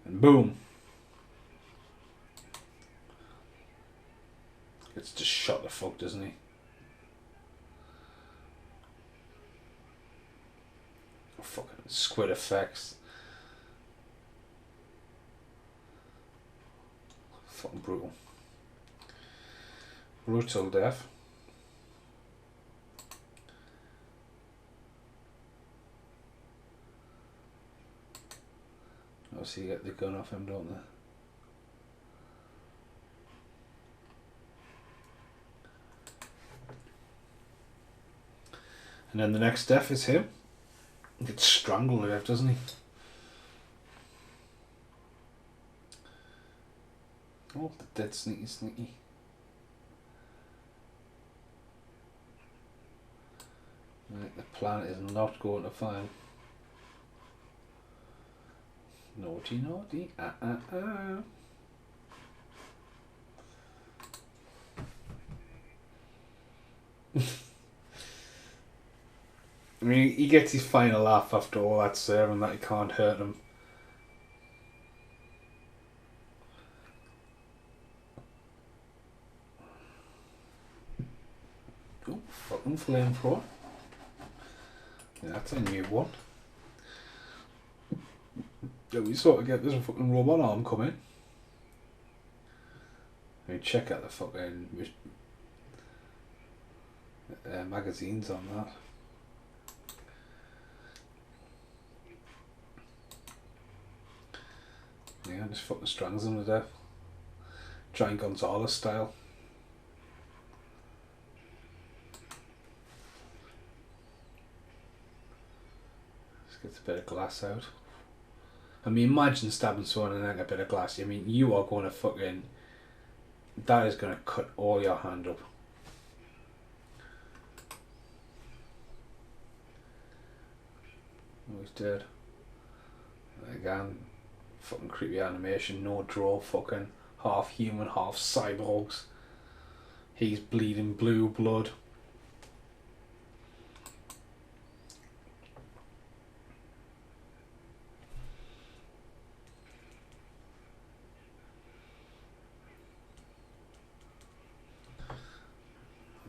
And boom! Gets just shot the fuck, doesn't he? Fucking squid effects. Fucking brutal. Brutal death. Obviously you get the gun off him, don't they? And then the next death is him. He gets strangled to death, doesn't he? Oh, the dead sneaky. Right, the planet is not going to fire. Naughty. mean, he gets his final laugh after all that serving that he can't hurt him. Oh, fucking flamethrower. Yeah, that's a new one. Yeah, we sort of get this fucking robot arm coming. I mean, check out the fucking magazines on that. Yeah, just fucking strangs them to death. Giant Gonzalez style. Just gets a bit of glass out. I mean, imagine stabbing someone and then a bit of glass. I mean, you are going to fucking... That is going to cut all your hand up. Oh, he's dead. Again, fucking creepy animation, no draw, fucking half human, half cyborgs. He's bleeding blue blood.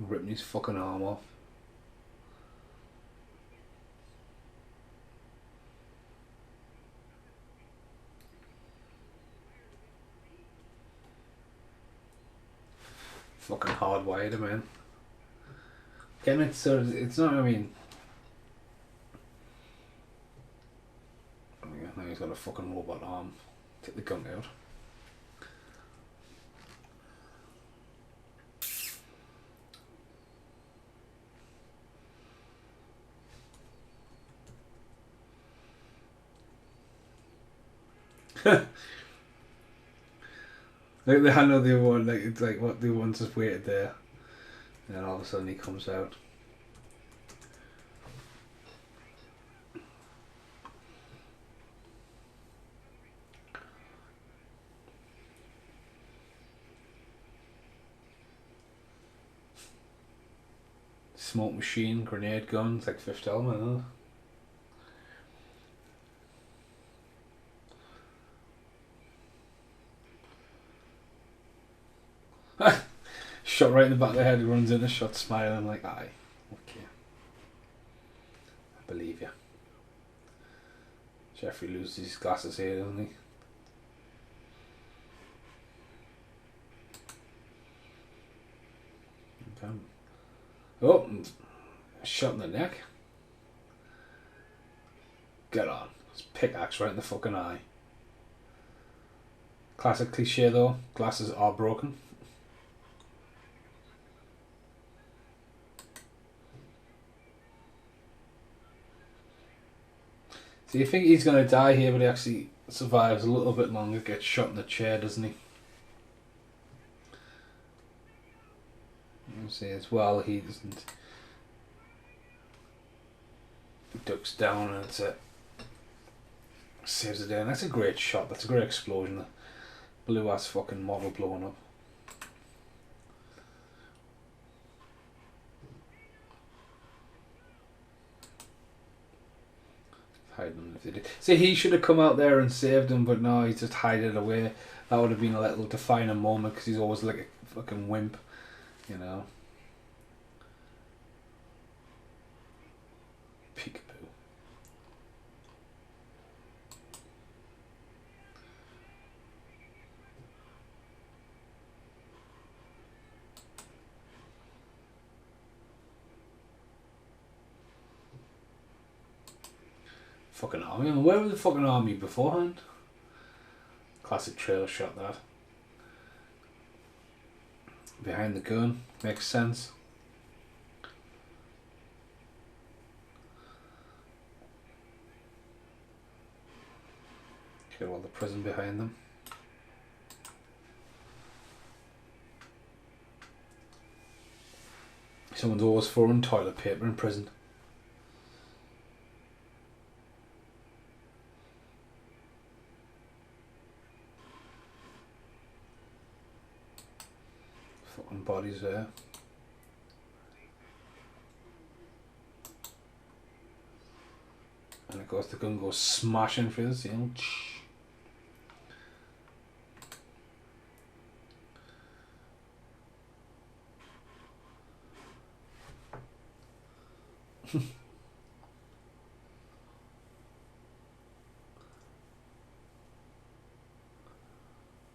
Ripping his fucking arm off. Fucking hardwired him in. Again, it's sort of, it's not, I mean... Yeah, now he's got a fucking robot arm. Take the gun out. Like the hand of the other one, like it's like what the one just waited there, and then all of a sudden he comes out. Smoke machine, grenade gun, it's like Fifth Element, isn't it? Shot right in the back of the head, he runs in a shot smiling like, aye, okay. I believe you. Jeffrey loses his glasses here, doesn't he? Okay. Oh, shot in the neck. Get on. It's pickaxe right in the fucking eye. Classic cliche though, glasses are broken. So you think he's going to die here, but he actually survives a little bit longer, gets shot in the chair, doesn't he? You see as well, he doesn't... He ducks down and it's a... Saves the day, and that's a great shot, that's a great explosion. The blue ass fucking model blowing up. Hiding if they did. See, he should have come out there and saved him, but no, he's just hiding it away. That would have been a little defining moment because he's always like a fucking wimp, you know. Peekaboo. Fucking army. I mean, where was the fucking army beforehand? Classic trailer shot that. Behind the gun. Makes sense. Got all the prison behind them. Someone's always throwing toilet paper in prison. Fucking bodies there. course, the gun goes smashing through this, you know.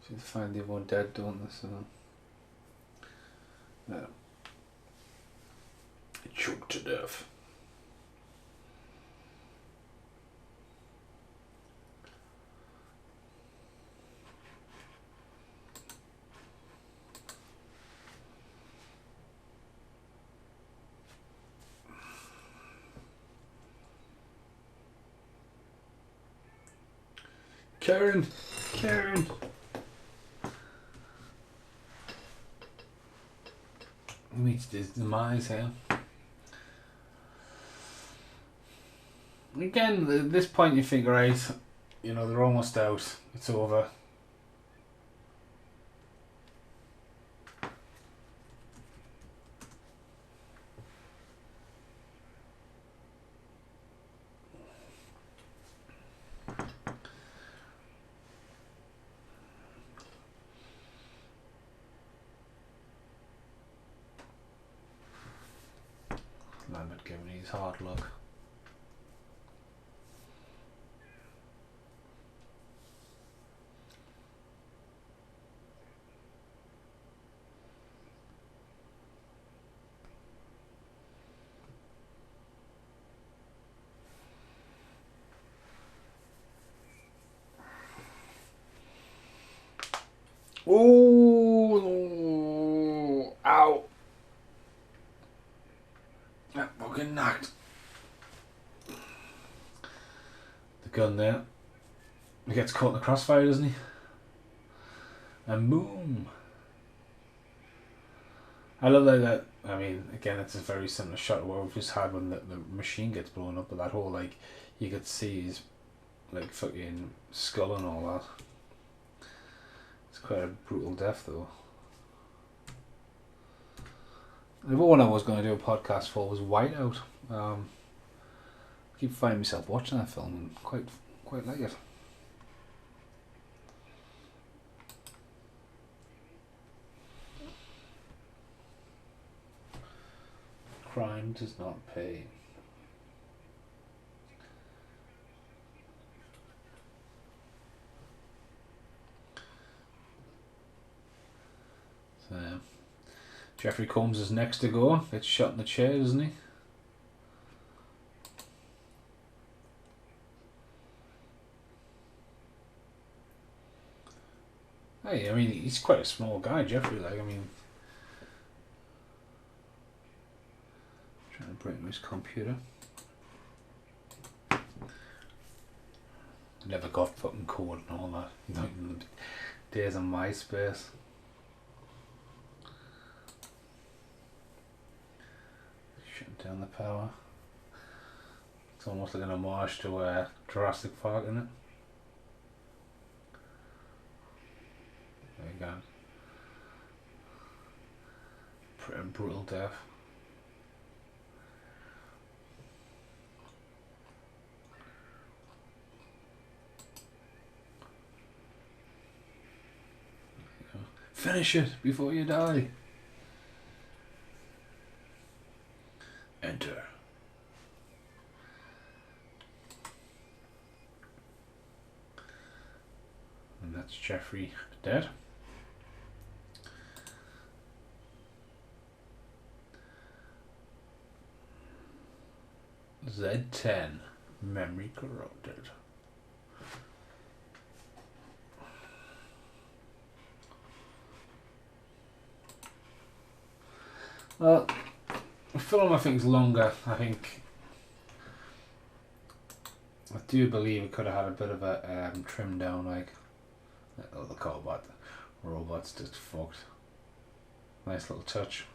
Should find everyone dead, don't they? So, yeah. Choked to death. Karen! Karen! Meets his demise here. Again, at this point you figure out, you know, they're almost out. It's over. Lambert giving his hard look. Oh, ow. That fucking knocked. The gun there. He gets caught in the crossfire, doesn't he? And boom. I love that. I mean, again, it's a very similar shot to what we've just had when the machine gets blown up, but that whole, like, you could see his, like, fucking skull and all that. It's quite a brutal death, though. The other one I was going to do a podcast for was Whiteout. I keep finding myself watching that film and quite like it. Crime does not pay. So, Jeffrey Combs is next to go. Gets shot in the chair, doesn't he? Hey, I mean, he's quite a small guy, Jeffrey. Like, I mean, trying to break his computer. Never got fucking code and all that. Not in the days of MySpace. Shutting down the power. It's almost like an homage to Jurassic Park, isn't it? There you go. Pretty brutal death. Finish it before you die. Enter. And that's Jeffrey dead. Z10, memory corrupted. Well, the film I think is longer. I do believe it could have had a bit of a trim down, like the cobot, robots just fucked. Nice little touch.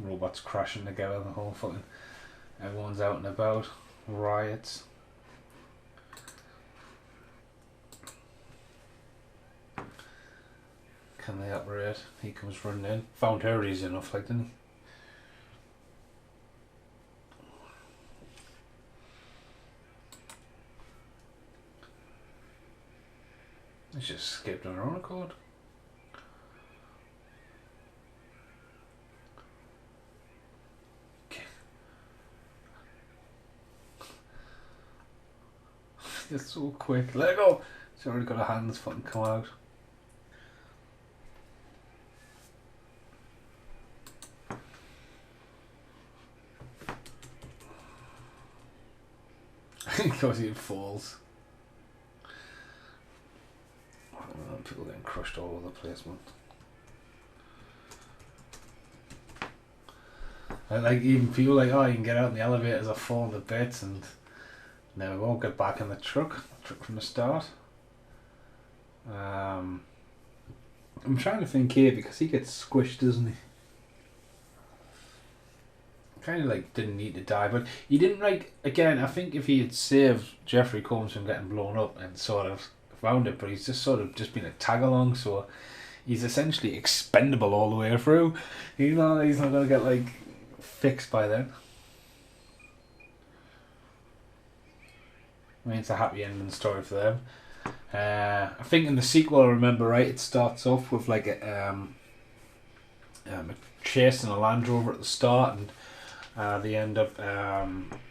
Robots crashing together, the whole fucking, everyone's out and about, riots. Can they operate? He comes running in. Found her easy enough, like, didn't he? He just escaped on her own accord. It's so quick. Let go! She's already got her hands fucking come out. Because he falls. People getting crushed all over the place, man. And like even people like, oh, you can get out in the elevators or fall to bits, and now we won't get back in the truck from the start. I'm trying to think here because he gets squished, doesn't he? Kind of like didn't need to die, but he didn't like. Again, I think if he had saved Jeffrey Combs from getting blown up and sort of found it, but he's just sort of just been a tag along, so he's essentially expendable all the way through. You know, he's not gonna get like fixed by then. I mean, it's a happy ending story for them. I think in the sequel, I remember right, it starts off with like a chase in a Land Rover at the start, and they end up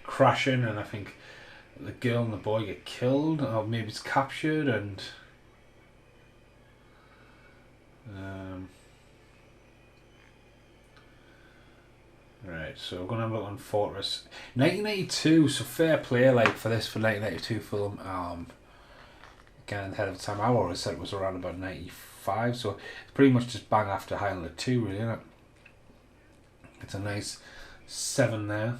crashing, and I think the girl and the boy get killed, or maybe it's captured, and right, so we're gonna have a look on Fortress 1992. So fair play, like for 1992 film. Again, ahead of time. I always said it was around about 95, so it's pretty much just bang after Highlander 2, really, isn't it? It's a nice 7 there.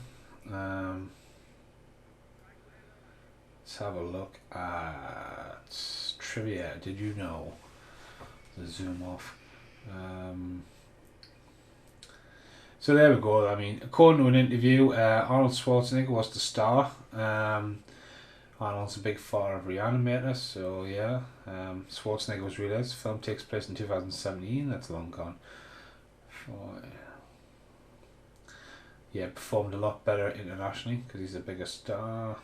Let's have a look at trivia. Did you know? Let's zoom off. So there we go. I mean, according to an interview, Arnold Schwarzenegger was the star. Arnold's a big fan of Reanimator, so yeah. Schwarzenegger was realised. The film takes place in 2017. That's long gone. Yeah, performed a lot better internationally because he's a bigger star.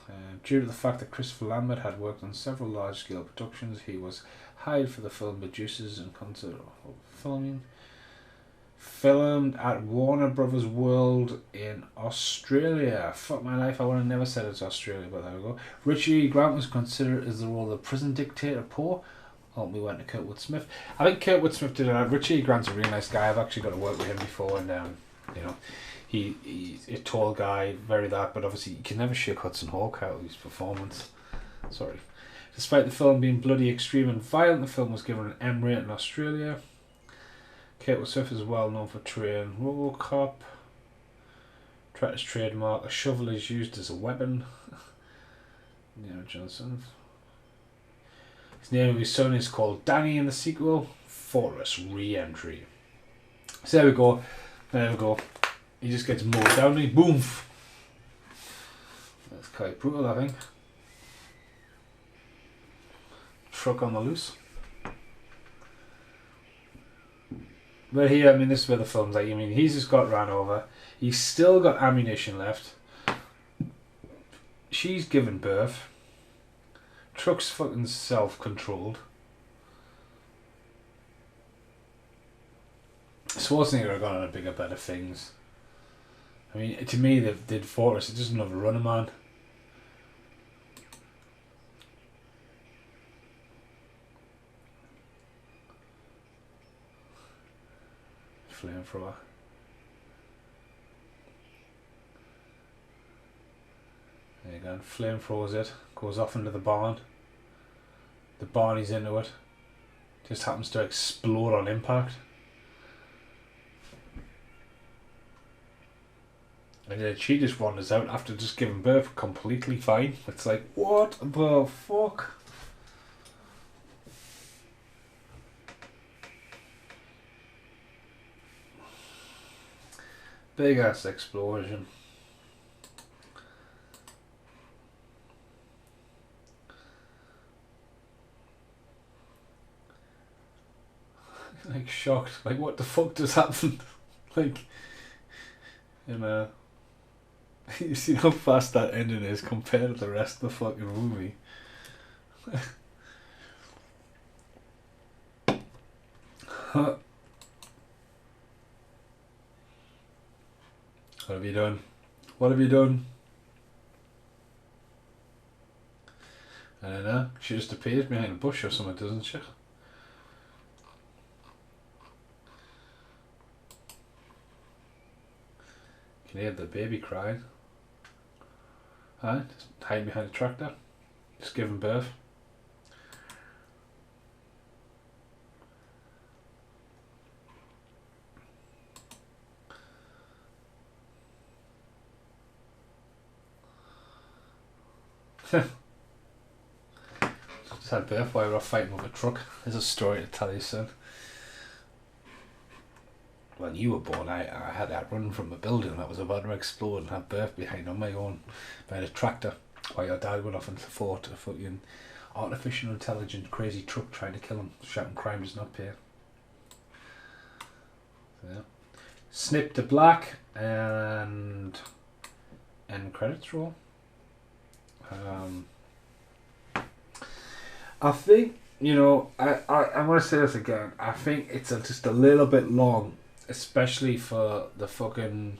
Due to the fact that Christopher Lambert had worked on several large-scale productions, he was hired for the film producers and concert filming. Filmed at Warner Brothers World in Australia. Fuck my life, I would have never said it's Australia, but there we go. Richard E. Grant was considered as the role of the prison dictator Poe. Oh, we went to Kurtwood Smith. I think Kurtwood Smith did it. Richard E. Grant's a really nice guy. I've actually got to work with him before, and you know, he's a tall guy, very that, but obviously you can never shake Hudson Hawk out of his performance. Sorry. Despite the film being bloody, extreme and violent, the film was given an M rating in Australia. Kurtwood Smith is well known for training Robocop. His trademark. A shovel is used as a weapon. Johnson. His name of his son is called Danny in the sequel. Fortress Re-Entry. So there we go. There we go. He just gets mowed down. Boom. That's quite brutal, I think. Truck on the loose. But here, I mean, this is where the film's like. I mean, he's just got ran over. He's still got ammunition left. She's given birth. Truck's fucking self-controlled. Schwarzenegger have gone on a bigger, better things. I mean, to me, they did Fortress. It's just another runner, man. Flamethrower. There you go. Flamethrowers it. Goes off into the barn. The barn he's into it. Just happens to explode on impact. And then she just wanders out after just giving birth completely fine. It's like, what the fuck? Big ass explosion. like shocked. Like, what the fuck just happened? Like, you know, you see how fast that ending is compared to the rest of the fucking movie. What have you done? What have you done? I don't know. She just appears behind a bush or something, doesn't she? Can you hear the baby crying? Huh? Just hiding behind a tractor. Just giving birth. Just had birth while we were fighting with a truck. There's a story to tell you, son. When you were born, I had that run from a building that was about to explode and had birth behind on my own behind a tractor while your dad went off and fought a fucking artificial intelligence crazy truck trying to kill him, shouting crime does not pay. So, yeah. Snip to black and end credits roll. I think, you know, I'm going to say this again. I think it's just a little bit long, especially for the fucking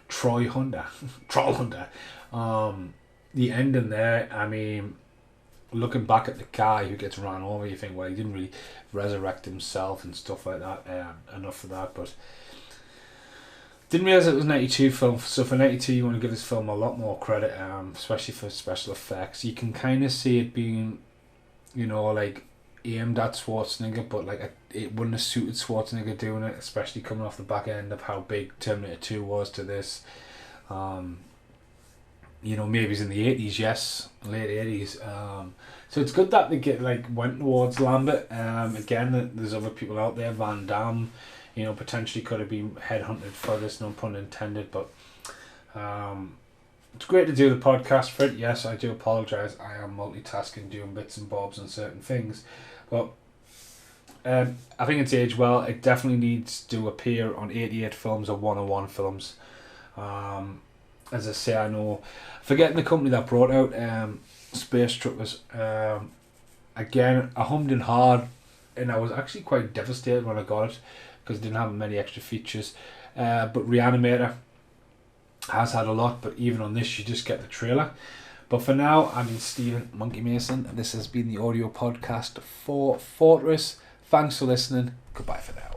Troll Hunter. The ending there, I mean, looking back at the guy who gets run over, you think, well, he didn't really resurrect himself and stuff like that. Enough of that, but didn't realise it was an 82 film. So for 92, you want to give this film a lot more credit, especially for special effects. You can kind of see it being, you know, like aimed at Schwarzenegger, but like it wouldn't have suited Schwarzenegger doing it, especially coming off the back end of how big Terminator 2 was to this. You know, maybe it's in the 80s, yes, late 80s. So it's good that they went towards Lambert. Again, there's other people out there, Van Damme, you know, potentially could have been headhunted for this, no pun intended, but it's great to do the podcast for it. Yes, I do apologise. I am multitasking, doing bits and bobs on certain things. But I think it's aged well. It definitely needs to appear on 88 films or 101 films. As I say, I know, forgetting the company that brought out Space Truckers. Again, I hummed and hard, and I was actually quite devastated when I got it because it didn't have many extra features. But Reanimator has had a lot, but even on this, you just get the trailer. But for now, I'm Stephen Monkey Mason, and this has been the audio podcast for Fortress. Thanks for listening. Goodbye for now.